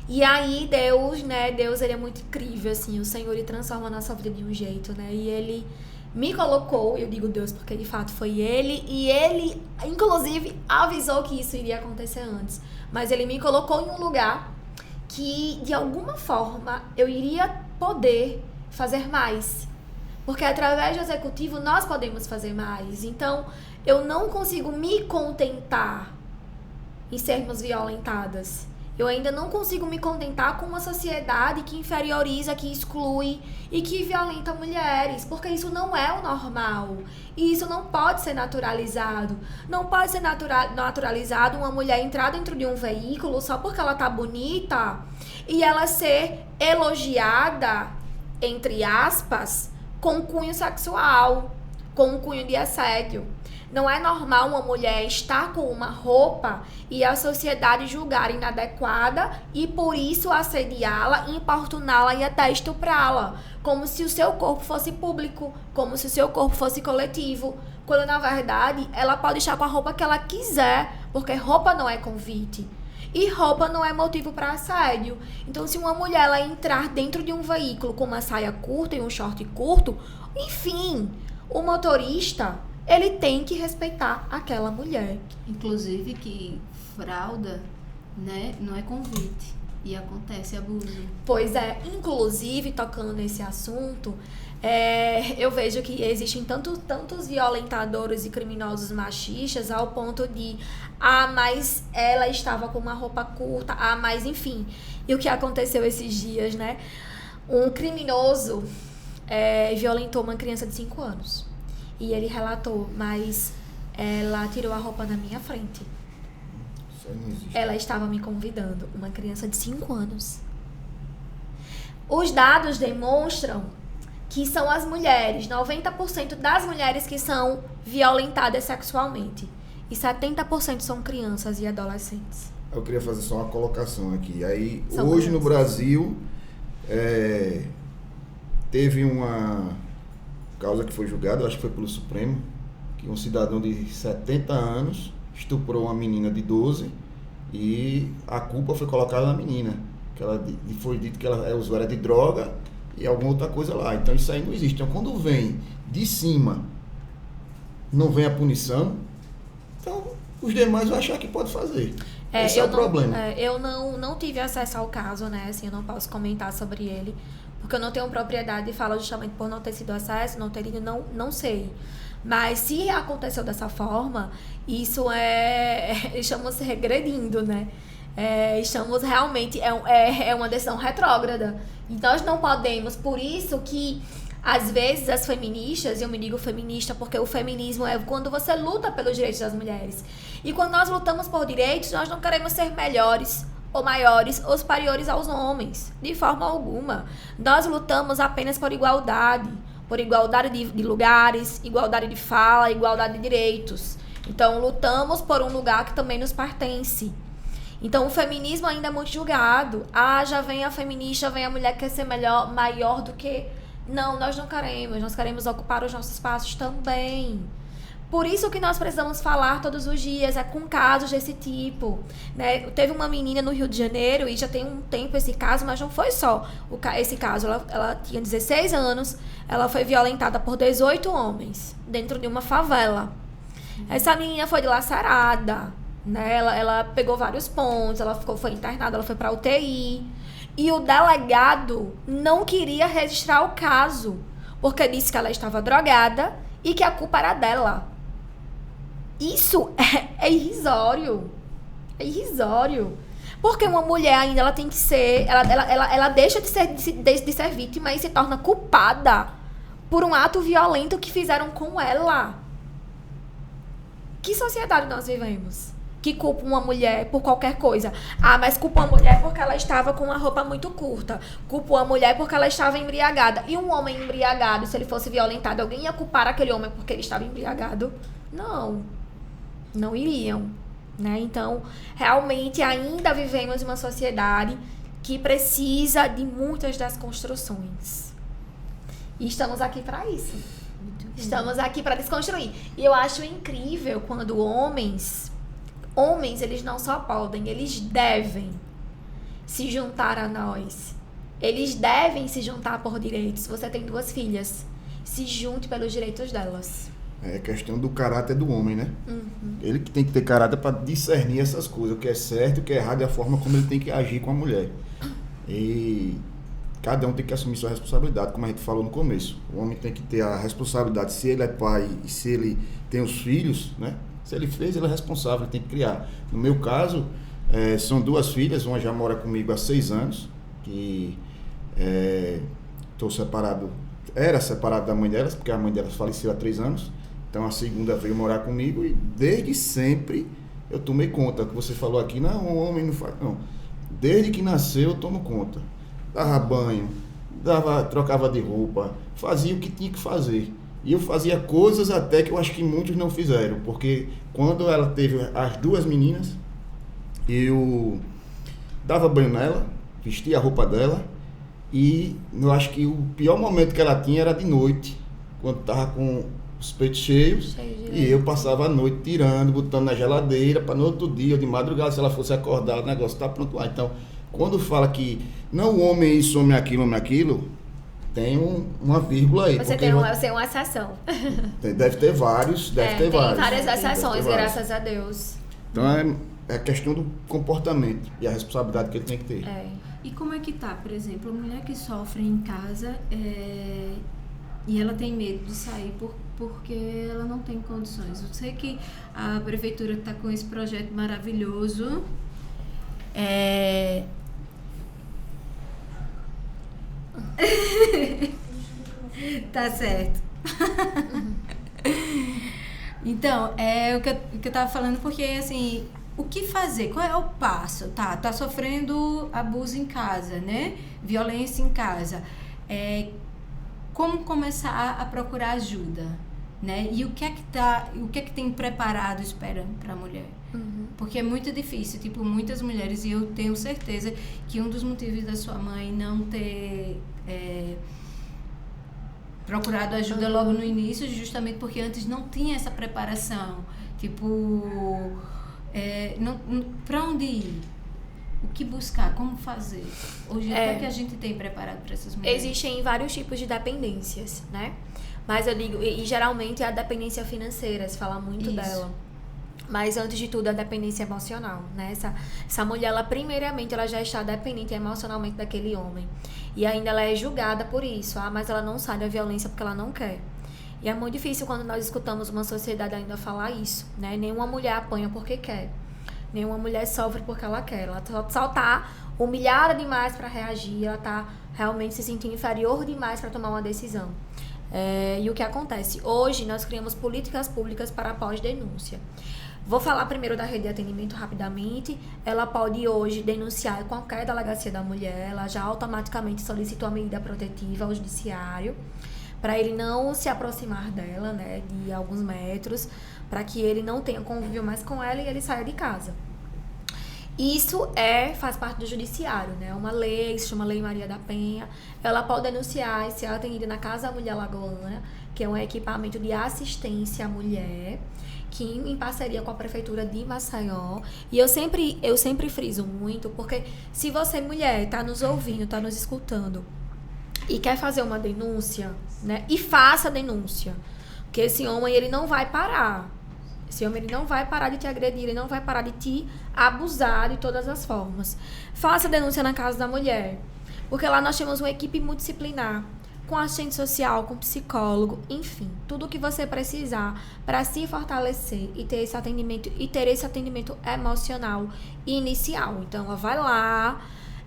E aí Deus ele é muito incrível, assim, o Senhor ele transforma a nossa vida de um jeito, né, e ele me colocou, eu digo Deus porque de fato foi ele, e ele inclusive avisou que isso iria acontecer antes, mas ele me colocou em um lugar que de alguma forma eu iria poder fazer mais, porque através do executivo nós podemos fazer mais. Então eu não consigo me contentar em sermos violentadas, eu ainda não consigo me contentar com uma sociedade que inferioriza, que exclui e que violenta mulheres, porque isso não é o normal. E isso não pode ser naturalizado. Não pode ser naturalizado uma mulher entrar dentro de um veículo só porque ela tá bonita e ela ser elogiada, entre aspas, com cunho sexual, com cunho de assédio. Não é normal uma mulher estar com uma roupa e a sociedade julgar inadequada e por isso assediá-la, importuná-la e até estuprá-la, como se o seu corpo fosse público, como se o seu corpo fosse coletivo, quando na verdade ela pode estar com a roupa que ela quiser, porque roupa não é convite. E roupa não é motivo para assédio. Então, se uma mulher ela entrar dentro de um veículo com uma saia curta e um short curto, enfim, o motorista ele tem que respeitar aquela mulher. Inclusive que fralda, né, não é convite e acontece abuso. Pois é, inclusive tocando nesse assunto, eu vejo que existem tantos violentadores e criminosos machistas ao ponto de, mas ela estava com uma roupa curta, mas enfim. E o que aconteceu esses dias, né? Um criminoso violentou uma criança de 5 anos. E ele relatou, mas ela tirou a roupa na minha frente. Isso não existe. Ela estava me convidando, uma criança de 5 anos. Os dados demonstram que são as mulheres, 90% das mulheres que são violentadas sexualmente. E 70% são crianças e adolescentes. Eu queria fazer só uma colocação aqui. Aí, São hoje no crianças. Brasil, teve uma causa que foi julgada, acho que foi pelo Supremo, que um cidadão de 70 anos estuprou uma menina de 12 e a culpa foi colocada na menina. Que ela, foi dito que ela é usuária de droga e alguma outra coisa lá. Então isso aí não existe. Então quando vem de cima, não vem a punição, então os demais vão achar que pode fazer. Esse é o problema. Eu não tive acesso ao caso, né? Assim, eu não posso comentar sobre ele, porque eu não tenho propriedade de fala justamente por não ter sido acesso, não ter ido, não sei. Mas se aconteceu dessa forma, isso estamos regredindo, né? Estamos realmente, é uma decisão retrógrada. E nós não podemos, por isso que às vezes as feministas, eu me digo feminista porque o feminismo é quando você luta pelos direitos das mulheres. E quando nós lutamos por direitos, nós não queremos ser melhores ou maiores ou superiores aos homens, de forma alguma. Nós lutamos apenas por igualdade de lugares, igualdade de fala, igualdade de direitos. Então, lutamos por um lugar que também nos pertence. Então, o feminismo ainda é muito julgado. Já vem a feminista, vem a mulher que quer ser maior do que... Não, nós não queremos. Nós queremos ocupar os nossos espaços também. Por isso que nós precisamos falar todos os dias, com casos desse tipo, né? Teve uma menina no Rio de Janeiro, e já tem um tempo esse caso, mas não foi só esse caso. Ela tinha 16 anos, ela foi violentada por 18 homens dentro de uma favela. Essa menina foi dilacerada, né? Ela pegou vários pontos, foi internada, ela foi pra UTI. E o delegado não queria registrar o caso, porque disse que ela estava drogada e que a culpa era dela. Isso é irrisório. É irrisório. Porque uma mulher ainda, ela tem que ser... Ela deixa de ser vítima e se torna culpada por um ato violento que fizeram com ela. Que sociedade nós vivemos? Que culpa uma mulher por qualquer coisa. Mas culpa uma mulher porque ela estava com uma roupa muito curta. Culpa uma mulher porque ela estava embriagada. E um homem embriagado, se ele fosse violentado, alguém ia culpar aquele homem porque ele estava embriagado? Não iriam, né? Então, realmente ainda vivemos uma sociedade que precisa de muitas das construções. E estamos aqui para isso. Estamos aqui para desconstruir. E eu acho incrível quando homens, eles não só podem, eles devem se juntar a nós. Eles devem se juntar por direitos. Você tem 2 filhas. Se junte pelos direitos delas. É questão do caráter do homem, né? Ele que tem que ter caráter para discernir essas coisas, o que é certo, o que é errado e a forma como ele tem que agir com a mulher. E cada um tem que assumir sua responsabilidade, como a gente falou no começo. O homem tem que ter a responsabilidade, se ele é pai e se ele tem os filhos, né? Se ele fez, ele é responsável, ele tem que criar. No meu caso, são 2 filhas, uma já mora comigo há 6 anos, que estou separado, era separado da mãe delas, porque a mãe delas faleceu há 3 anos. Então a segunda veio morar comigo e desde sempre eu tomei conta. O que você falou aqui, não, o homem não faz, não. Desde que nasceu eu tomo conta. Dava banho, trocava de roupa, fazia o que tinha que fazer. E eu fazia coisas até que eu acho que muitos não fizeram, porque quando ela teve as 2 meninas, eu dava banho nela, vestia a roupa dela, e eu acho que o pior momento que ela tinha era de noite, quando estava com os peitos cheios, e eu passava a noite tirando, botando na geladeira, para no outro dia, de madrugada, se ela fosse acordar, o negócio está pronto lá. Então, quando fala que não o homem é isso, homem é aquilo, tem uma vírgula aí. Você tem uma exceção. Deve ter vários, tem várias exceções, graças a Deus. Então, é questão do comportamento e a responsabilidade que ele tem que ter. E como é que tá, por exemplo, a mulher que sofre em casa e ela tem medo de sair porque ela não tem condições. Eu sei que a prefeitura está com esse projeto maravilhoso. Tá certo. Então, o que eu tava falando, porque assim, o que fazer? Qual é o passo? Tá sofrendo abuso em casa, né? Violência em casa. Como começar a procurar ajuda, né? E o que é que tem preparado esperando para a mulher? Porque é muito difícil, tipo, muitas mulheres, e eu tenho certeza que um dos motivos da sua mãe não ter procurado ajuda logo no início, justamente porque antes não tinha essa preparação. Tipo, para onde ir? O que buscar? Como fazer? Hoje, o que é que a gente tem preparado para essas mulheres? Existem vários tipos de dependências, né? Mas eu digo, e geralmente é a dependência financeira, se fala muito dela. Mas antes de tudo, a dependência emocional, né? Essa mulher, ela primeiramente, ela já está dependente emocionalmente daquele homem. E ainda ela é julgada por isso. Mas ela não sai da violência porque ela não quer. E é muito difícil quando nós escutamos uma sociedade ainda falar isso, né? Nenhuma mulher apanha porque quer. Nenhuma mulher sofre porque ela quer. Ela só tá humilhada demais para reagir. Ela tá realmente se sentindo inferior demais para tomar uma decisão. E o que acontece? Hoje, nós criamos políticas públicas para pós-denúncia. Vou falar primeiro da rede de atendimento rapidamente. Ela pode hoje denunciar em qualquer delegacia da mulher. Ela já automaticamente solicita uma medida protetiva ao judiciário para ele não se aproximar dela, né, de alguns metros, para que ele não tenha convívio mais com ela e ele saia de casa. Isso faz parte do judiciário, né? Uma lei, se chama Lei Maria da Penha. Ela pode denunciar e ser atendida na Casa da Mulher Lagoana, que é um equipamento de assistência à mulher, que em parceria com a Prefeitura de Maceió. E eu sempre friso muito, porque se você, mulher, está nos ouvindo, está nos escutando e quer fazer uma denúncia, né? E faça a denúncia. Porque esse homem, ele não vai parar. Esse homem, ele não vai parar de te agredir, ele não vai parar de te abusar de todas as formas. Faça a denúncia na Casa da Mulher. Porque lá nós temos uma equipe multidisciplinar, com assistente social, com psicólogo, enfim, tudo o que você precisar para se fortalecer e ter esse atendimento emocional inicial. Então, ela vai lá,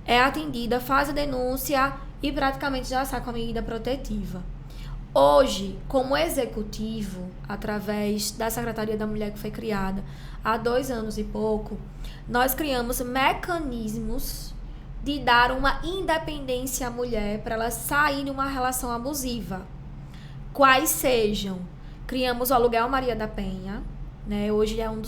é atendida, faz a denúncia e praticamente já sai com a medida protetiva. Hoje, como executivo, através da Secretaria da Mulher que foi criada há 2 anos e pouco, nós criamos mecanismos de dar uma independência à mulher para ela sair de uma relação abusiva. Quais sejam? Criamos o Aluguel Maria da Penha, né? Hoje é uma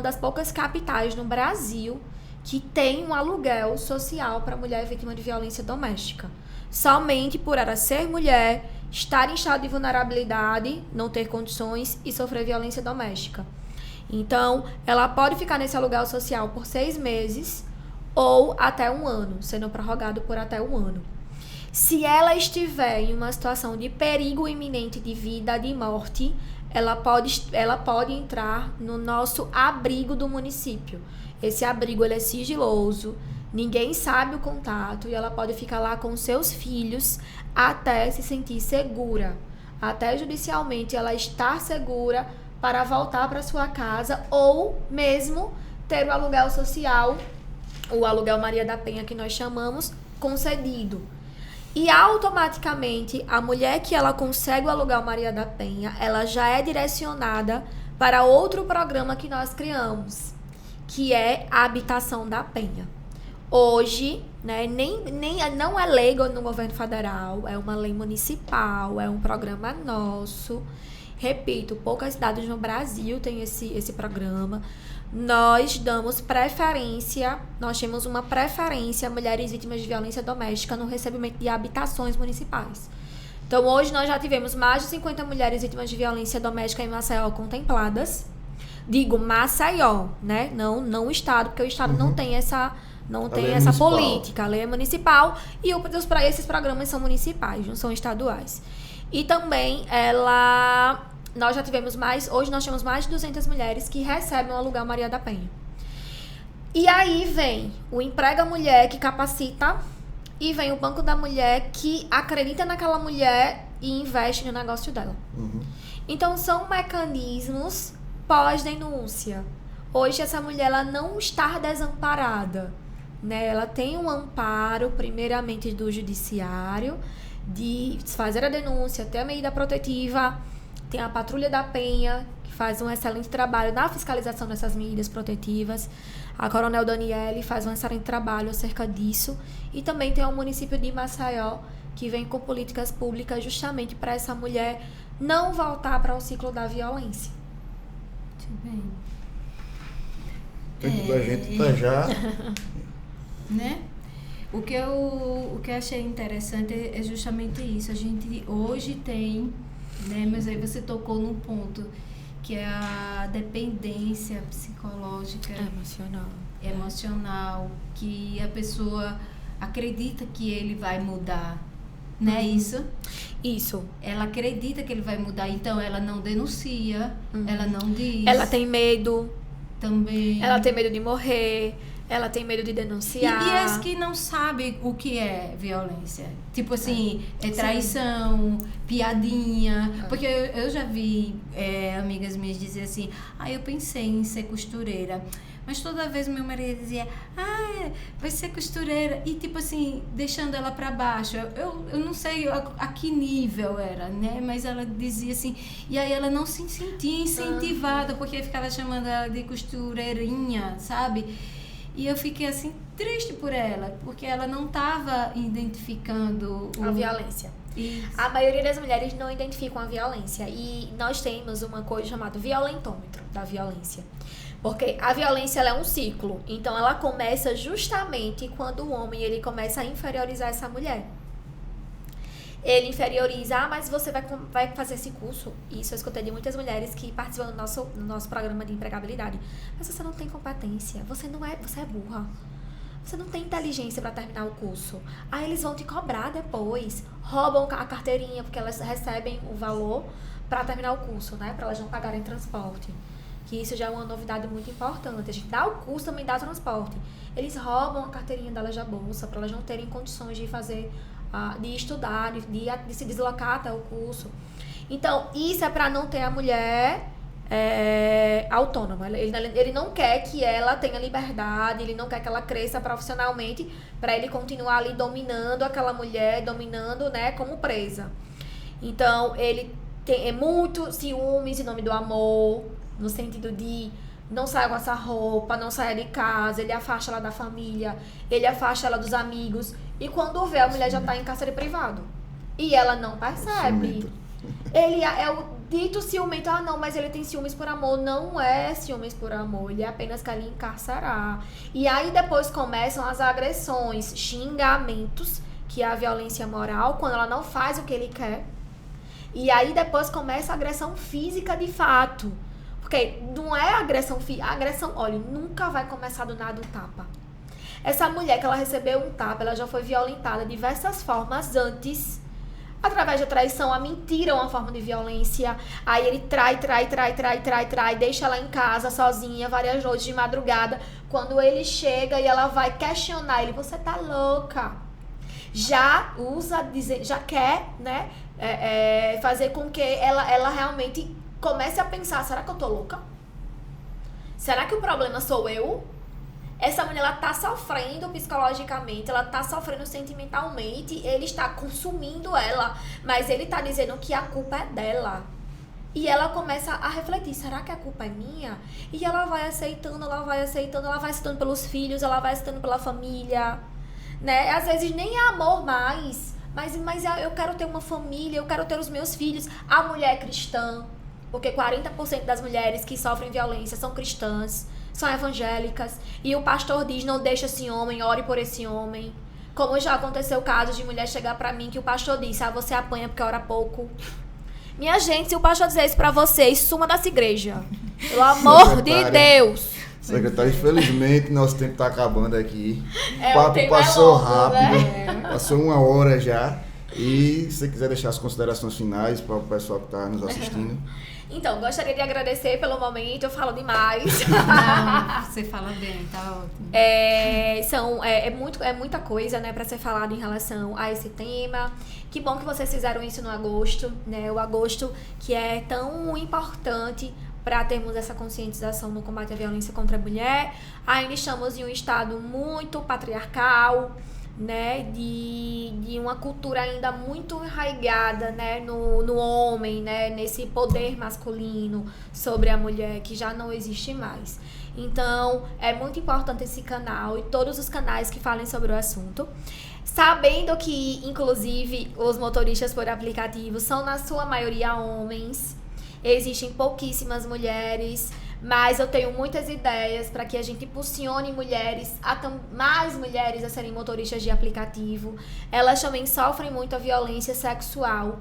das poucas capitais no Brasil que tem um aluguel social para mulher vítima de violência doméstica. Somente por ela ser mulher, estar em estado de vulnerabilidade, não ter condições e sofrer violência doméstica. Então, ela pode ficar nesse aluguel social por 6 meses ou até 1 ano, sendo prorrogado por até 1 ano. Se ela estiver em uma situação de perigo iminente de vida, de morte, ela pode entrar no nosso abrigo do município. Esse abrigo, ele é sigiloso, ninguém sabe o contato e ela pode ficar lá com seus filhos até se sentir segura, até judicialmente ela estar segura para voltar para sua casa ou mesmo ter o aluguel social, o Aluguel Maria da Penha que nós chamamos, concedido. E automaticamente a mulher que ela consegue o Aluguel Maria da Penha, ela já é direcionada para outro programa que nós criamos, que é a Habitação da Penha. Hoje, né, não é lei no governo federal, é uma lei municipal, é um programa nosso. Repito, poucas cidades no Brasil têm esse programa. Nós damos preferência, nós temos uma preferência a mulheres vítimas de violência doméstica no recebimento de habitações municipais. Então, hoje nós já tivemos mais de 50 mulheres vítimas de violência doméstica em Maceió contempladas. Digo Maceió, né? Não o Estado, porque o Estado não tem essa política. A lei é municipal e esses programas são municipais, não são estaduais. E também hoje nós temos mais de 200 mulheres que recebem o Aluguel Maria da Penha. E aí vem o Emprega Mulher, que capacita, e vem o Banco da Mulher, que acredita naquela mulher e investe no negócio dela. Então, são mecanismos pós-denúncia. Hoje, essa mulher ela não está desamparada, né? Ela tem um amparo, primeiramente, do judiciário, de fazer a denúncia, ter a medida protetiva. Tem a Patrulha da Penha, que faz um excelente trabalho na fiscalização dessas medidas protetivas. A Coronel Daniele faz um excelente trabalho acerca disso. E também tem o município de Maceió, que vem com políticas públicas justamente para essa mulher não voltar para o ciclo da violência. Muito bem. tempo da gente tá já... Né? O que eu achei interessante é justamente isso. A gente hoje tem, né? Mas aí você tocou num ponto que é a dependência psicológica, emocional, que a pessoa acredita que ele vai mudar, né? Isso. Ela acredita que ele vai mudar, então ela não denuncia, ela não diz. Ela tem medo. Também. Ela tem medo de morrer. Ela tem medo de denunciar. E as que não sabem o que é violência. Tipo assim, é traição, piadinha. Porque eu já vi amigas minhas dizer assim, eu pensei em ser costureira. Mas toda vez meu marido dizia, vai ser costureira. E tipo assim, deixando ela pra baixo. Eu não sei a que nível era, né? Mas ela dizia assim, e aí ela não se sentia incentivada, porque ficava chamando ela de costureirinha, sabe? E eu fiquei assim, triste por ela, porque ela não estava identificando a violência. Isso. A maioria das mulheres não identificam a violência. E nós temos uma coisa chamada violentômetro da violência. Porque a violência ela é um ciclo. Então ela começa justamente quando o homem ele começa a inferiorizar essa mulher. Ele inferioriza, mas você vai fazer esse curso. Isso eu escutei de muitas mulheres que participam do nosso programa de empregabilidade. Mas você não tem competência, você é burra. Você não tem inteligência para terminar o curso. Aí eles vão te cobrar depois. Roubam a carteirinha, porque elas recebem o valor para terminar o curso, né? Para elas não pagarem transporte. Que isso já é uma novidade muito importante. A gente dá o curso, também dá transporte. Eles roubam a carteirinha delas da bolsa, para elas não terem condições de fazer... de estudar, de se deslocar até o curso. Então, isso é para não ter a mulher autônoma. Ele não quer que ela tenha liberdade, ele não quer que ela cresça profissionalmente para ele continuar ali dominando aquela mulher, dominando, né, como presa. Então, ele tem muito ciúmes em nome do amor, no sentido de não saia com essa roupa, não saia de casa, ele afasta ela da família, ele afasta ela dos amigos. E quando vê, a mulher já tá em cárcere privado. E ela não percebe. Ele é o dito ciumento. Não, mas ele tem ciúmes por amor. Não é ciúmes por amor. Ele apenas quer lhe encarcerar. E aí depois começam as agressões, xingamentos, que é a violência moral, quando ela não faz o que ele quer. E aí depois começa a agressão física de fato. Porque não é agressão física. A agressão, olha, nunca vai começar do nada o tapa. Essa mulher que ela recebeu um tapa, ela já foi violentada de diversas formas antes, através da traição. A mentira é uma forma de violência. Aí ele trai, deixa ela em casa sozinha várias noites de madrugada. Quando ele chega e ela vai questionar ele, você tá louca? Já quer, né, fazer com que ela realmente comece a pensar, será que eu tô louca? Será que o problema sou eu? Essa mulher, ela tá sofrendo psicologicamente, ela tá sofrendo sentimentalmente, ele está consumindo ela, mas ele tá dizendo que a culpa é dela. E ela começa a refletir, será que a culpa é minha? E ela vai aceitando pelos filhos, ela vai aceitando pela família, né? Às vezes nem é amor mais, mas eu quero ter uma família, eu quero ter os meus filhos. A mulher é cristã, porque 40% das mulheres que sofrem violência são cristãs, são evangélicas, e o pastor diz, não deixa esse homem, ore por esse homem. Como já aconteceu casos de mulher chegar pra mim que o pastor disse, você apanha porque ora pouco. Minha gente, se o pastor dizer isso pra vocês, suma dessa igreja. Pelo amor de Deus. Secretário, infelizmente, nosso tempo tá acabando aqui. O papo passou rápido, né? Passou 1 hora já. E se você quiser deixar as considerações finais para o pessoal que está nos assistindo. Então, gostaria de agradecer pelo momento, eu falo demais. Não, você fala bem, tá ótimo. É muita coisa, né, para ser falado em relação a esse tema. Que bom que vocês fizeram isso no agosto, né? O agosto que é tão importante para termos essa conscientização no combate à violência contra a mulher. Ainda estamos em um estado muito patriarcal, né, de uma cultura ainda muito arraigada, né, no homem, né, nesse poder masculino sobre a mulher que já não existe mais. Então, é muito importante esse canal e todos os canais que falem sobre o assunto. Sabendo que, inclusive, os motoristas por aplicativo são, na sua maioria, homens. existem pouquíssimas mulheres, mas eu tenho muitas ideias para que a gente impulsione mais mulheres a serem motoristas de aplicativo. Elas também sofrem muito a violência sexual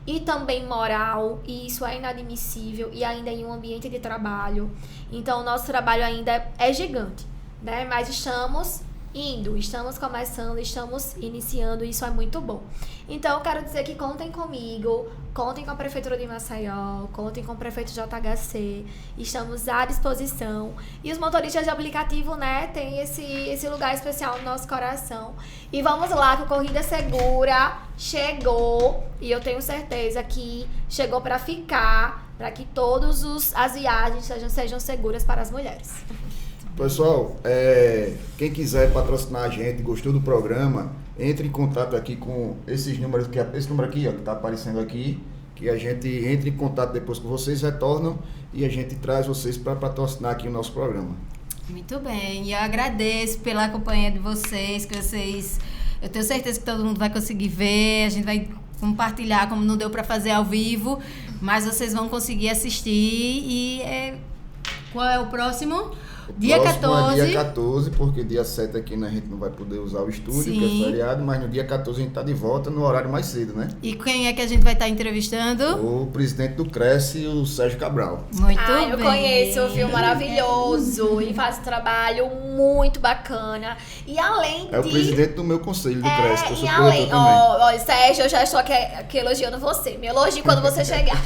e também moral, e isso é inadmissível, e ainda em um ambiente de trabalho. Então, o nosso trabalho ainda é gigante, né? Mas estamos começando, estamos iniciando, e isso é muito bom. Então, eu quero dizer que contem comigo, contem com a Prefeitura de Maceió, contem com o Prefeito JHC, estamos à disposição. E os motoristas de aplicativo, né, tem esse lugar especial no nosso coração. E vamos lá, que a Corrida Segura chegou, e eu tenho certeza que chegou para ficar, para que todas as viagens sejam seguras para as mulheres. Pessoal, quem quiser patrocinar a gente, gostou do programa, entre em contato aqui com esses números, esse número aqui, ó, que está aparecendo aqui, que a gente entra em contato depois com vocês, retornam e a gente traz vocês para patrocinar aqui o nosso programa. Muito bem, e eu agradeço pela companhia de vocês, eu tenho certeza que todo mundo vai conseguir ver, a gente vai compartilhar, como não deu para fazer ao vivo, mas vocês vão conseguir assistir. E qual é o próximo? Dia Próximo 14. É dia 14, porque dia 7 aqui, né, a gente não vai poder usar o estúdio, Sim. que é feriado, mas no dia 14 a gente tá de volta no horário mais cedo, né? E quem é que a gente vai estar entrevistando? O presidente do Cresce, o Sérgio Cabral. Muito bem. Eu conheço, viu? Maravilhoso. E faz um trabalho muito bacana. E além de... É o presidente do meu conselho do Cresce, que eu sou e corretor além, também. Sérgio, eu já estou aqui elogiando você. Me elogie quando você chegar.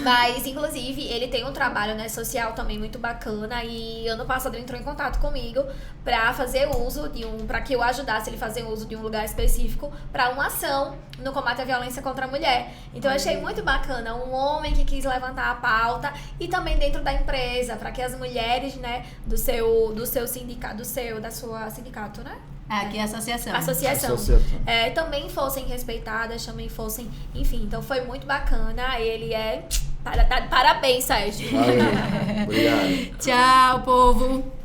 Mas, inclusive, ele tem um trabalho, né, social também muito bacana. E ano passado ele entrou em contato comigo para fazer uso para que eu ajudasse ele a fazer uso de um lugar específico para uma ação no combate à violência contra a mulher. Então eu achei muito bacana um homem que quis levantar a pauta, e também dentro da empresa, para que as mulheres, né, do seu sindicato, da sua sindicato, né? Aqui é a associação. Também fossem respeitadas, também fossem, enfim, então foi muito bacana. Ele parabéns, Sérgio. Valeu. Obrigado. Tchau, povo.